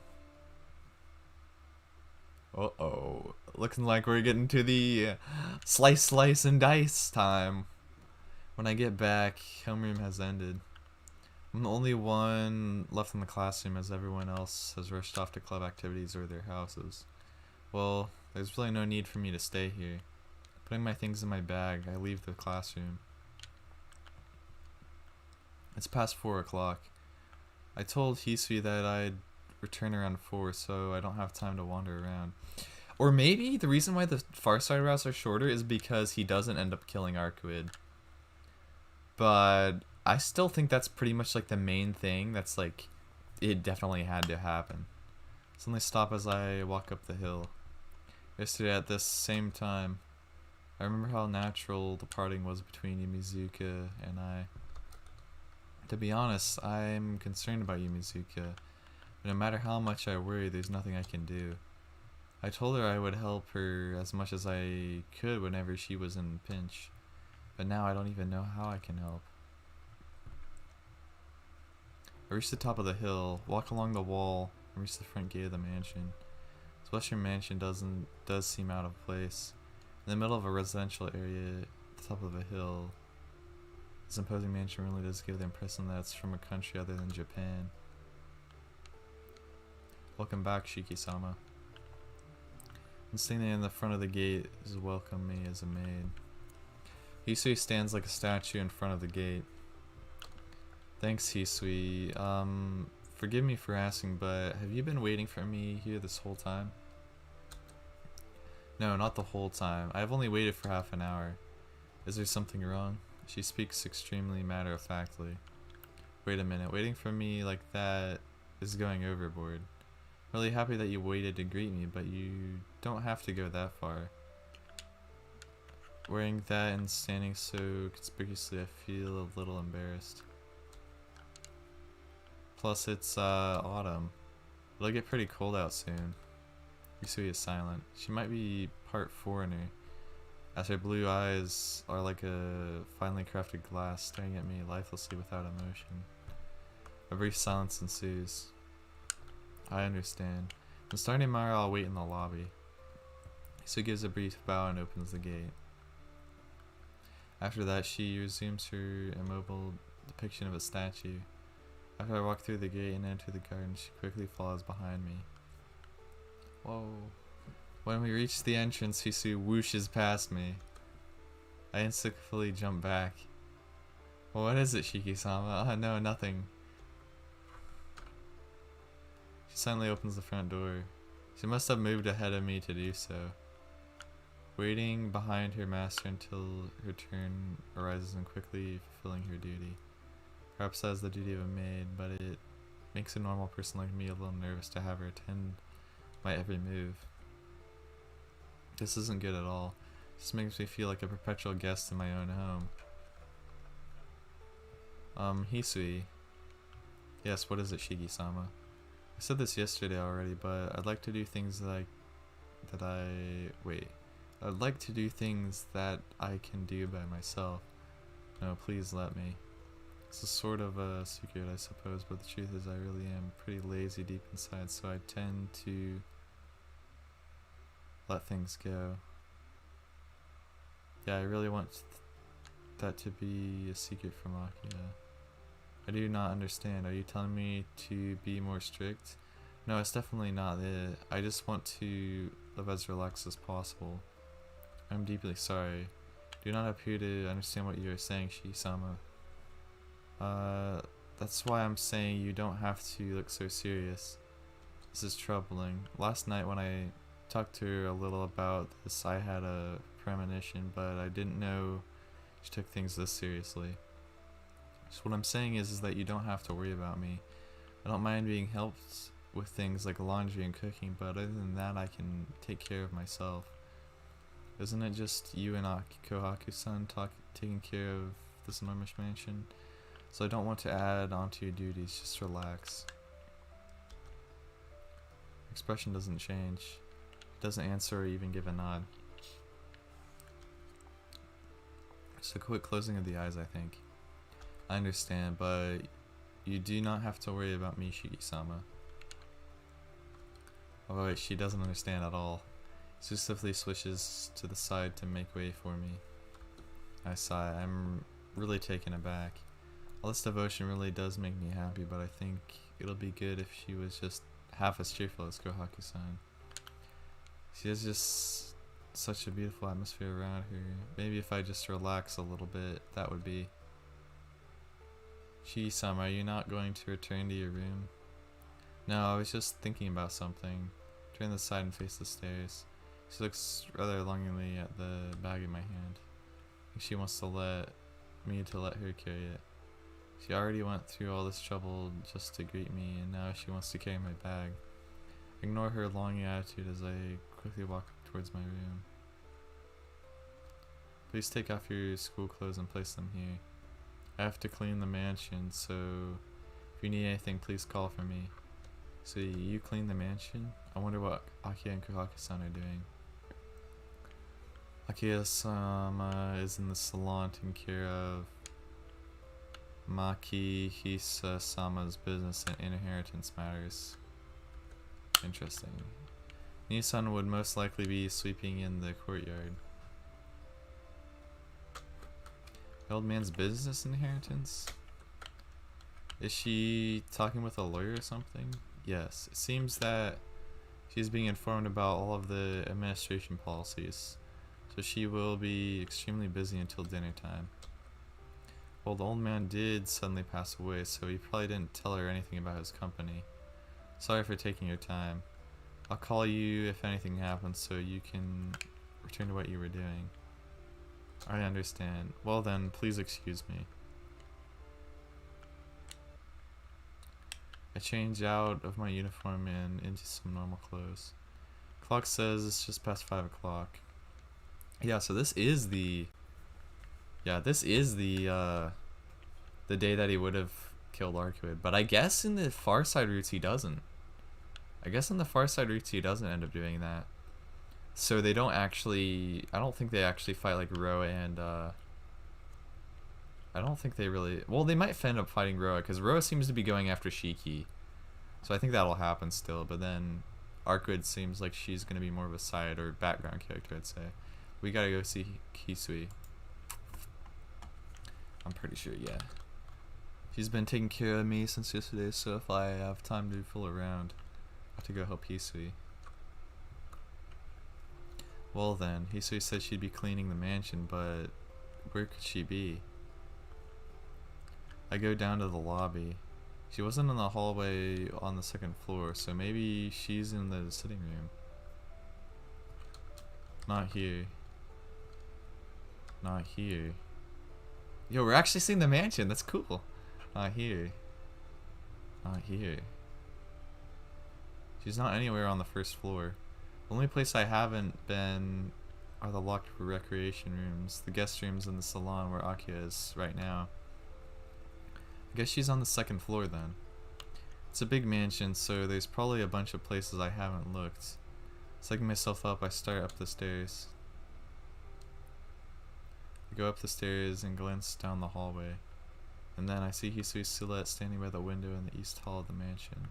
Uh-oh. Looking like we're getting to the slice and dice time. When I get back, homeroom has ended. I'm the only one left in the classroom as everyone else has rushed off to club activities or their houses. Well, there's really no need for me to stay here. Putting my things in my bag, I leave the classroom. It's past 4 o'clock. I told Hisui that I'd return around 4, so I don't have time to wander around. Or maybe the reason why the far side routes are shorter is because he doesn't end up killing Arcueid. But I still think that's pretty much like the main thing. That's like, it definitely had to happen. Suddenly stop as I walk up the hill. Yesterday at this same time, I remember how natural the parting was between Yumizuka and I. To be honest, I'm concerned about Yumizuka, but no matter how much I worry, there's nothing I can do. I told her I would help her as much as I could whenever she was in a pinch, but now I don't even know how I can help. I reach the top of the hill, walk along the wall, and reach the front gate of the mansion. This western mansion does seem out of place. In the middle of a residential area at the top of a hill, this imposing mansion really does give the impression that it's from a country other than Japan. Welcome back, Shiki-sama. And standing in the front of the gate is welcome me as a maid. Hisui stands like a statue in front of the gate. Thanks, Hisui. Forgive me for asking, but have you been waiting for me here this whole time? No, not the whole time. I have only waited for half an hour. Is there something wrong? She speaks extremely matter-of-factly. Wait a minute, waiting for me like that is going overboard. Really happy that you waited to greet me, but you don't have to go that far. Wearing that and standing so conspicuously, I feel a little embarrassed. Plus, it's autumn. It'll get pretty cold out soon. Hisui is silent. She might be part foreigner, as her blue eyes are like a finely crafted glass staring at me lifelessly without emotion. A brief silence ensues. I understand. Then starting tomorrow, I'll wait in the lobby. Hisui gives a brief bow and opens the gate. After that, she resumes her immobile depiction of a statue. After I walk through the gate and enter the garden, she quickly follows behind me. Whoa. When we reach the entrance, Hisui whooshes past me. I instinctively jump back. Well, what is it, Shiki-sama? No, nothing. She suddenly opens the front door. She must have moved ahead of me to do so. Waiting behind her master until her turn arises and quickly fulfilling her duty. Perhaps that is the duty of a maid, but it makes a normal person like me a little nervous to have her attend my every move. This isn't good at all. This makes me feel like a perpetual guest in my own home. Hisui. Yes, what is it, Shiki-sama? I said this yesterday already, but I'd like to do things I'd like to do things that I can do by myself. No, please let me. It's a sort of a secret, I suppose, but the truth is I really am pretty lazy deep inside, so I tend to let things go. Yeah, I really want that to be a secret from Akira. I do not understand. Are you telling me to be more strict? No, it's definitely not it. I just want to live as relaxed as possible. I'm deeply sorry. Do not appear to understand what you are saying, Shiki-sama. That's why I'm saying you don't have to look so serious. This is troubling. Last night when I talked to her a little about this, I had a premonition, but I didn't know she took things this seriously. So what I'm saying is that you don't have to worry about me. I don't mind being helped with things like laundry and cooking, but other than that I can take care of myself. Isn't it just you and Kohaku-san taking care of this enormous mansion? So I don't want to add on to your duties, just relax. Expression doesn't change. Doesn't answer or even give a nod. Just a quick closing of the eyes, I think. I understand, but you do not have to worry about me, Shiki-sama. Oh wait, she doesn't understand at all. She swiftly swishes to the side to make way for me. I sigh. I'm really taken aback. All this devotion really does make me happy, but I think it'll be good if she was just half as cheerful as Kohaku-san. She has just such a beautiful atmosphere around her. Maybe if I just relax a little bit, that would be... Tsukihime, are you not going to return to your room? No, I was just thinking about something. Turn to the side and face the stairs. She looks rather longingly at the bag in my hand. I think she wants to let her carry it. She already went through all this trouble just to greet me, and now she wants to carry my bag. Ignore her longing attitude as I quickly walk towards my room. Please take off your school clothes and place them here. I have to clean the mansion, so if you need anything, please call for me. So you clean the mansion? I wonder what Aki and Kuhaki-san are doing. Aki-sama is in the salon taking care of Maki Hisa-sama's business and inheritance matters. Interesting. Nisan would most likely be sweeping in the courtyard. The old man's business inheritance? Is she talking with a lawyer or something? Yes. It seems that she's being informed about all of the administration policies, so she will be extremely busy until dinner time. Well, the old man did suddenly pass away, so he probably didn't tell her anything about his company. Sorry for taking your time. I'll call you if anything happens so you can return to what you were doing. I understand. Well then, please excuse me. I change out of my uniform and into some normal clothes. Clock says it's just past 5 o'clock. Yeah, so this is the... Yeah, this is the day that he would have killed Arcueid. But I guess in the Far Side routes he doesn't. I guess in the Far Side routes he doesn't end up doing that. So they don't actually... I don't think they actually fight like Roa and... I don't think they really... Well, they might end up fighting Roa, because Roa seems to be going after Shiki. So I think that'll happen still, but then Arcueid seems like she's going to be more of a side or background character, I'd say. We gotta go see Hisui. I'm pretty sure, yeah. She's been taking care of me since yesterday, so if I have time to fool around, I have to go help Hisui. Well then, Hisui said she'd be cleaning the mansion, but where could she be? I go down to the lobby. She wasn't in the hallway on the 2nd floor, so maybe she's in the sitting room. Not here. Not here. Yo, we're actually seeing the mansion. That's cool. Not here. Not here. She's not anywhere on the 1st floor. The only place I haven't been are the locked recreation rooms, the guest rooms, and the salon where Akia is right now. I guess she's on the 2nd floor then. It's a big mansion, so there's probably a bunch of places I haven't looked. Psyching myself up, I start up the stairs. I go up the stairs and glance down the hallway, and then I see Hisui's silhouette standing by the window in the east hall of the mansion.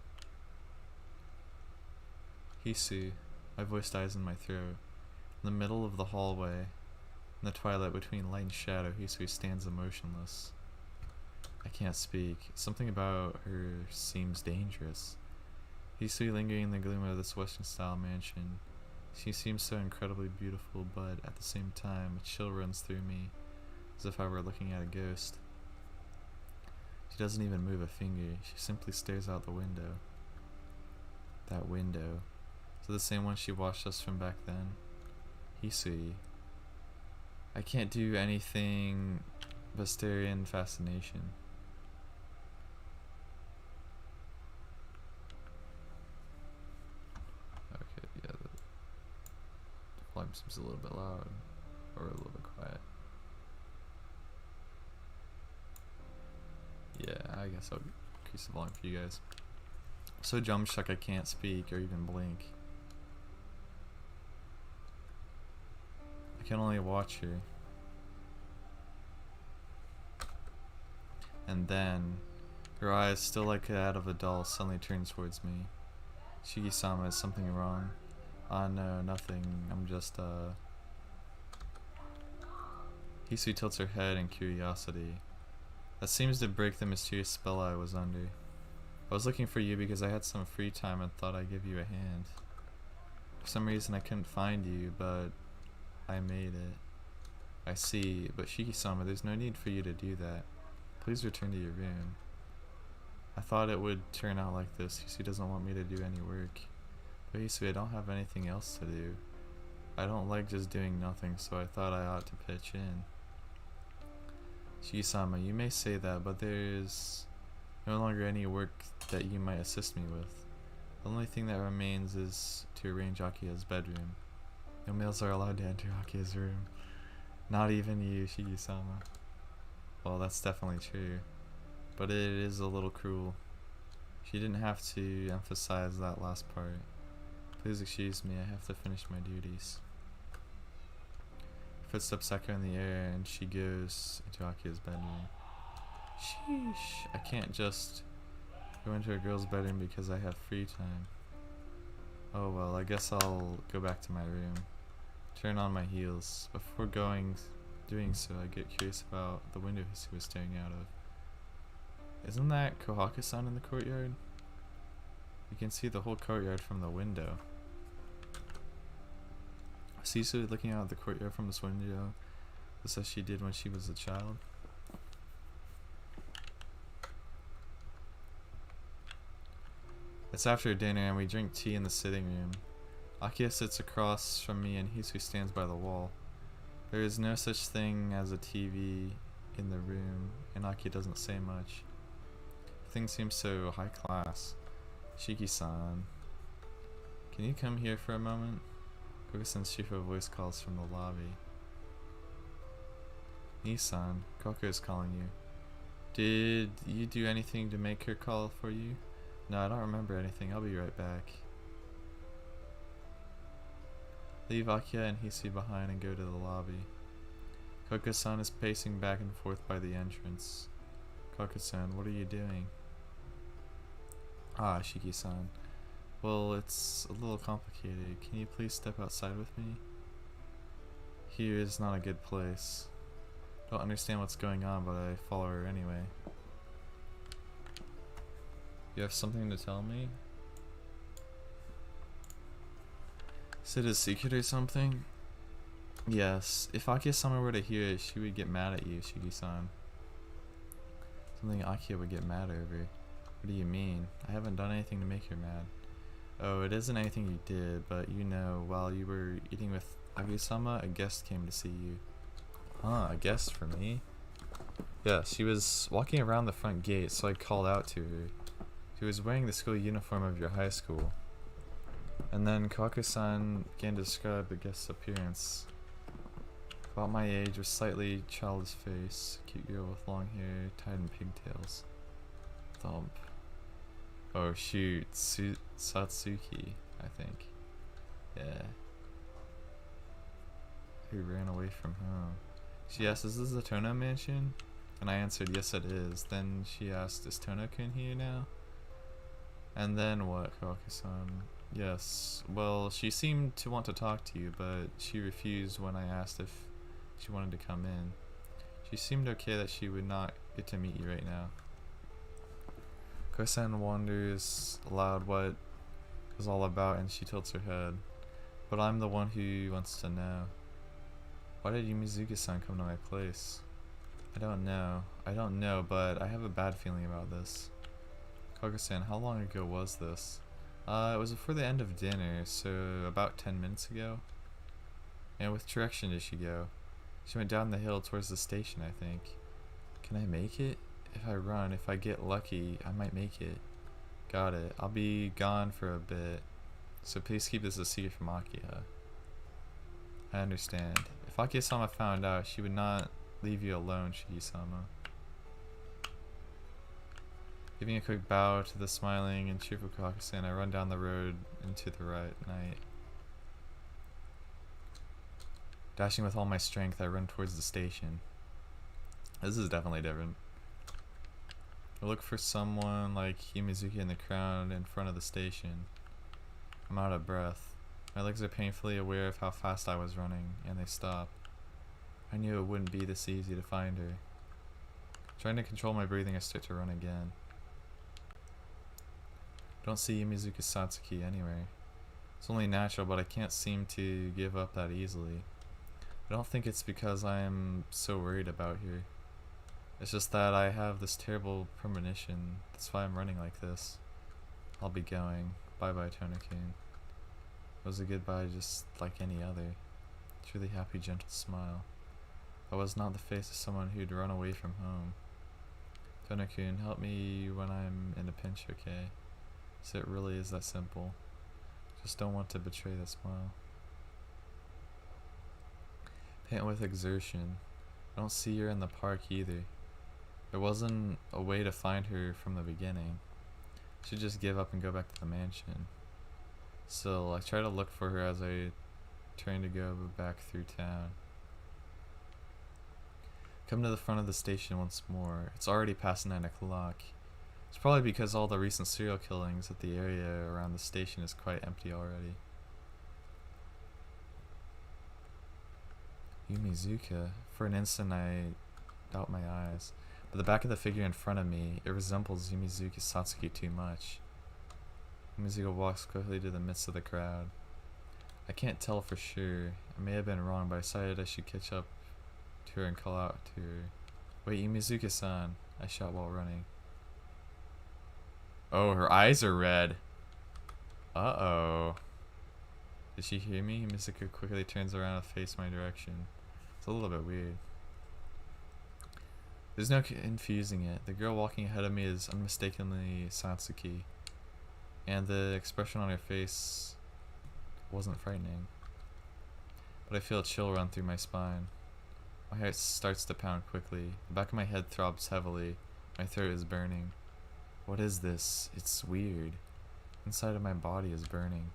Hisui, my voice dies in my throat. In the middle of the hallway, in the twilight between light and shadow, Hisui stands emotionless. I can't speak. Something about her seems dangerous. Hisui lingering in the gloom of this Western-style mansion. She seems so incredibly beautiful, but at the same time, a chill runs through me, as if I were looking at a ghost. She doesn't even move a finger. She simply stares out the window. That window. Is it the same one she watched us from back then? Hisui. I can't do anything but stare in fascination. Okay, yeah, the volume seems a little bit loud, or a little bit quiet. Yeah, I guess I'll increase the volume for you guys. I'm so jump stuck I can't speak or even blink. I can only watch her. And then, her eyes, still like that of a doll, suddenly turn towards me. Shiki-sama, is something wrong? No, nothing. I'm just, Hisui tilts her head in curiosity. That seems to break the mysterious spell I was under. I was looking for you because I had some free time and thought I'd give you a hand. For some reason I couldn't find you, but I made it. I see, but Shiki-sama, there's no need for you to do that. Please return to your room. I thought it would turn out like this. Hisui doesn't want me to do any work. But Hisui, I don't have anything else to do. I don't like just doing nothing, so I thought I ought to pitch in. Shiki-sama, you may say that, but there is no longer any work that you might assist me with. The only thing that remains is to arrange Akia's bedroom. No males are allowed to enter Akia's room. Not even you, Shiki-sama. Well, that's definitely true. But it is a little cruel. She didn't have to emphasize that last part. Please excuse me, I have to finish my duties. Footsteps echo in the air and she goes into Akia's bedroom. Sheesh, I can't just go into a girl's bedroom because I have free time. Oh well, I guess I'll go back to my room. Turn on my heels. Before doing so, I get curious about the window Hisui was staring out of. Isn't that Kohaka-san in the courtyard? You can see the whole courtyard from the window. Is Hisui looking out at the courtyard from this window just as she did when she was a child? It's after dinner and we drink tea in the sitting room. Akia sits across from me and Hisui stands by the wall. There is no such thing as a TV in the room and Akia doesn't say much. Everything seems so high class. Shiki-san, can you come here for a moment? Koga-san's cheerful voice calls from the lobby. Nii-san, Koko is calling you. Did you do anything to make her call for you? No, I don't remember anything. I'll be right back. Leave Akia and Hisui behind and go to the lobby. Koko-san is pacing back and forth by the entrance. Koko-san, what are you doing? Ah, Shiki-san. Well, it's a little complicated. Can you please step outside with me? Here is not a good place. Don't understand what's going on, but I follow her anyway. You have something to tell me? Is it a secret or something? Yes. If Akia-sama were to hear it, she would get mad at you, Shiki-san. Something Akia would get mad over. What do you mean? I haven't done anything to make her mad. Oh, it isn't anything you did, but you know, while you were eating with Agia-sama, a guest came to see you. Huh, a guest for me? Yeah, she was walking around the front gate, so I called out to her. She was wearing the school uniform of your high school. And then Kaku-san began to describe the guest's appearance. About my age, with slightly childish face, a cute girl with long hair tied in pigtails. Thump. Oh shoot, Satsuki, I think. Yeah. Who ran away from home. She asked, is this the Tono mansion? And I answered, yes it is. Then she asked, is Tono-kun here now? And then what, Kaku-san? Yes, well, she seemed to want to talk to you, but she refused when I asked if she wanted to come in. She seemed okay that she would not get to meet you right now. Kosan wonders aloud what it was all about and she tilts her head. But I'm the one who wants to know. Why did Yumizuki-san come to my place? I don't know, but I have a bad feeling about this. Koga-san, how long ago was this? It was before the end of dinner, so about 10 minutes ago. And which direction did she go? She went down the hill towards the station, I think. Can I make it? If I run, if I get lucky, I might make it. Got it. I'll be gone for a bit, so please keep this a secret from Akia. I understand. If Akia-sama found out, she would not leave you alone, Shiki-sama. Giving a quick bow to the smiling and cheerful Kaku-san, I run down the road into the night. Dashing with all my strength, I run towards the station. This is definitely different. I look for someone like Yumizuki in the crowd in front of the station. I'm out of breath. My legs are painfully aware of how fast I was running, and they stop. I knew it wouldn't be this easy to find her. Trying to control my breathing, I start to run again. Don't see Yumizuki Satsuki anywhere. It's only natural, but I can't seem to give up that easily. I don't think it's because I am so worried about her. It's just that I have this terrible premonition. That's why I'm running like this. I'll be going. Bye bye, Tonakun. It was a goodbye just like any other. Truly happy, gentle smile. I was not the face of someone who'd run away from home. Tonakun, help me when I'm in a pinch, okay? So it really is that simple. Just don't want to betray that smile. Pant with exertion. I don't see her in the park either. There wasn't a way to find her from the beginning. I should just give up and go back to the mansion. Still, I try to look for her as I turn to go back through town. Come to the front of the station once more. It's already past 9 o'clock. It's probably because all the recent serial killings at the area around the station is quite empty already. Yumizuka. For an instant I doubt my eyes. But the back of the figure in front of me, it resembles Yumizuka Satsuki too much. Yumizuka walks quickly to the midst of the crowd. I can't tell for sure. I may have been wrong, but I decided I should catch up to her and call out to her. Wait, Yumizuka-san, I shout while running. Oh, her eyes are red. Uh-oh. Did she hear me? Yumizuka quickly turns around and faces my direction. It's a little bit weird. There's no confusing it. The girl walking ahead of me is unmistakably Satsuki. And the expression on her face wasn't frightening. But I feel a chill run through my spine. My heart starts to pound quickly. The back of my head throbs heavily. My throat is burning. What is this? It's weird. Inside of my body is burning.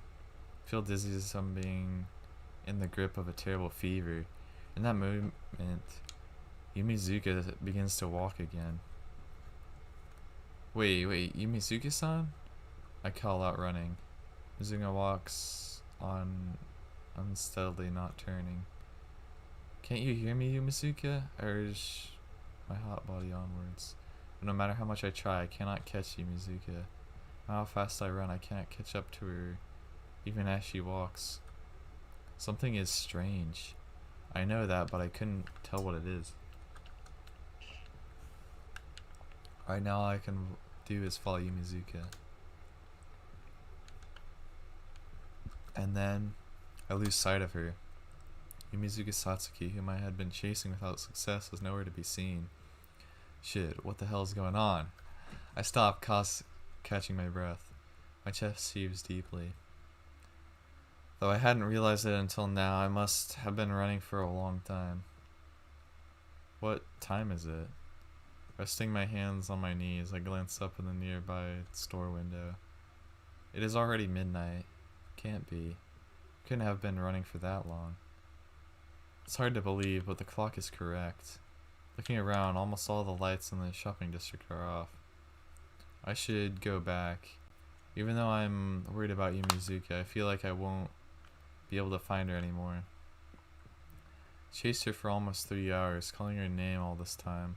I feel dizzy as I'm being in the grip of a terrible fever. In that moment, Yumizuka begins to walk again. Wait, Yumizuka-san? I call out running. Yumizuka walks on unsteadily, not turning. Can't you hear me, Yumizuka? I urge my hot body onwards. But no matter how much I try, I cannot catch Yumizuka. No matter how fast I run, I can't catch up to her, even as she walks. Something is strange. I know that, but I couldn't tell what it is. Right now, all I can do is follow Yumizuka. And then, I lose sight of her. Yumizuka Satsuki, whom I had been chasing without success, was nowhere to be seen. Shit, what the hell is going on? I stop, catching my breath. My chest heaves deeply. Though I hadn't realized it until now, I must have been running for a long time. What time is it? Resting my hands on my knees, I glance up in the nearby store window. It is already midnight. Can't be. Couldn't have been running for that long. It's hard to believe, but the clock is correct. Looking around, almost all the lights in the shopping district are off. I should go back. Even though I'm worried about Yumizuka, I feel like I won't be able to find her anymore. Chased her for almost 3 hours, calling her name all this time.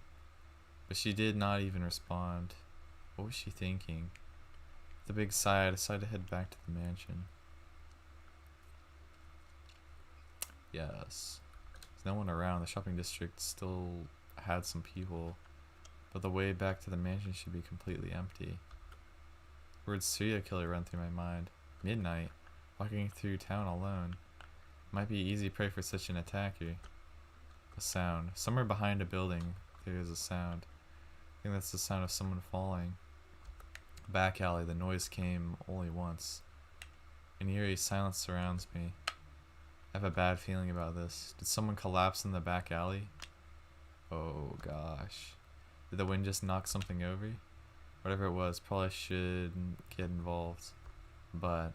But she did not even respond. What was she thinking? With a big sigh, I decided to head back to the mansion. Yes. There's no one around. The shopping district still had some people, but the way back to the mansion should be completely empty. Words serial killer run through my mind. Midnight, walking through town alone. Might be easy prey for such an attacker. A sound. Somewhere behind a building, there is a sound. I think that's the sound of someone falling. Back alley, the noise came only once. An eerie silence surrounds me. I have a bad feeling about this. Did someone collapse in the back alley? Oh gosh. Did the wind just knock something over? Whatever it was, probably shouldn't get involved. But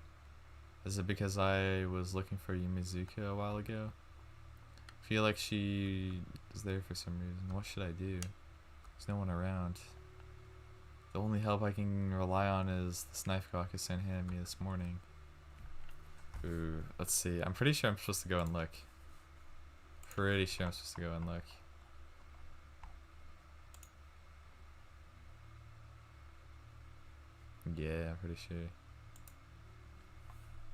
is it because I was looking for Yumizuka a while ago? I feel like she is there for some reason. What should I do? There's no one around. The only help I can rely on is this knife Gaku-san handed me this morning. Ooh, let's see. I'm pretty sure I'm supposed to go and look. Pretty sure I'm supposed to go and look. Yeah, I'm pretty sure.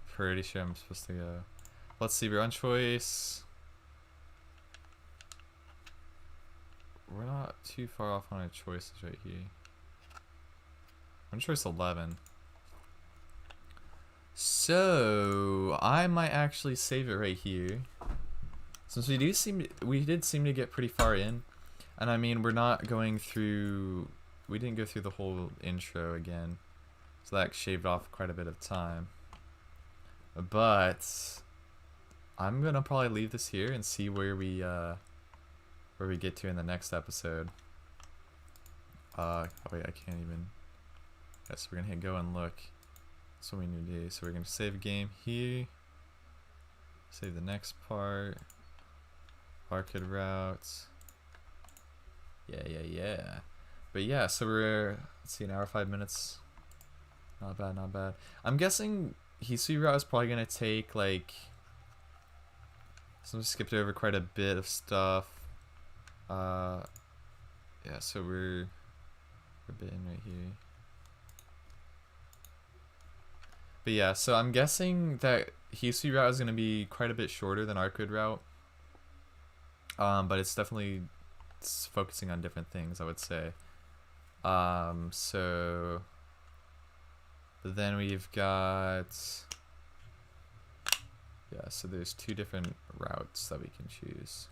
Pretty sure I'm supposed to go. Let's see, run choice. we're not too far off on our choices right here. We're on choice 11. So I might actually save it right here, since we did seem to get pretty far in, and I mean we're not going through. We didn't go through the whole intro again, so that shaved off quite a bit of time. But I'm gonna probably leave this here and see where we get to in the next episode. Oh wait, I can't even. Yes, we're gonna hit go and look. That's what we need to do. So we're gonna save game here. Save the next part. Arcueid Route. Yeah. But yeah, so we're, let's see, an hour 5 minutes. Not bad. I'm guessing Hisui Route is probably gonna take like. So we skipped over quite a bit of stuff. Yeah, so we're a bit in right here. But yeah, so I'm guessing that Hisui Route is going to be quite a bit shorter than Arcueid Route. But it's definitely focusing on different things, I would say. So but then we've got, yeah, so there's 2 different routes that we can choose.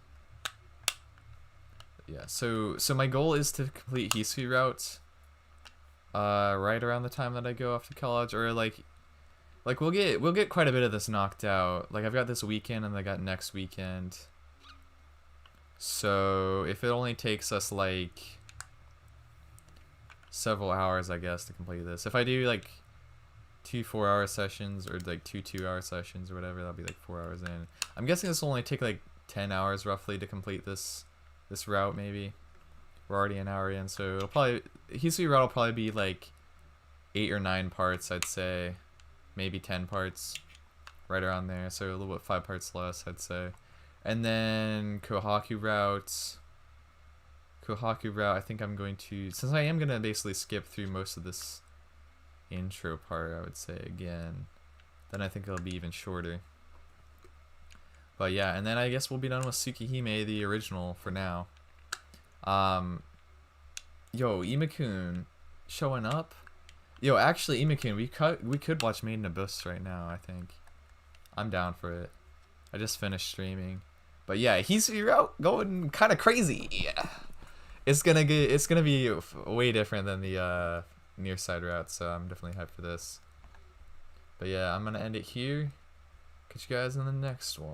Yeah, so my goal is to complete Hisui Route right around the time that I go off to college, or like we'll get quite a bit of this knocked out. Like I've got this weekend and I got next weekend. So if it only takes us like several hours, I guess, to complete this. If I do like 2 4-hour sessions, or like 2 2-hour sessions or whatever, that'll be like 4 hours in. I'm guessing this will only take like 10 hours roughly to complete this route. Maybe we're already an hour in, so it'll probably, Hisui Route will probably be like 8 or 9 parts, I'd say. Maybe 10 parts, right around there. So a little bit 5 parts less, I'd say. And then Kohaku Route, I think I'm going to, since I am going to basically skip through most of this intro part, I would say, again, then I think it'll be even shorter. But yeah, and then I guess we'll be done with Tsukihime, the original, for now. Yo, Imakun showing up. Yo, actually, Imakun, we could watch Maiden Abyss right now, I think. I'm down for it. I just finished streaming. But yeah, he's out going kind of crazy. Yeah. It's gonna be way different than the near side route, so I'm definitely hyped for this. But yeah, I'm gonna end it here. Catch you guys in the next one.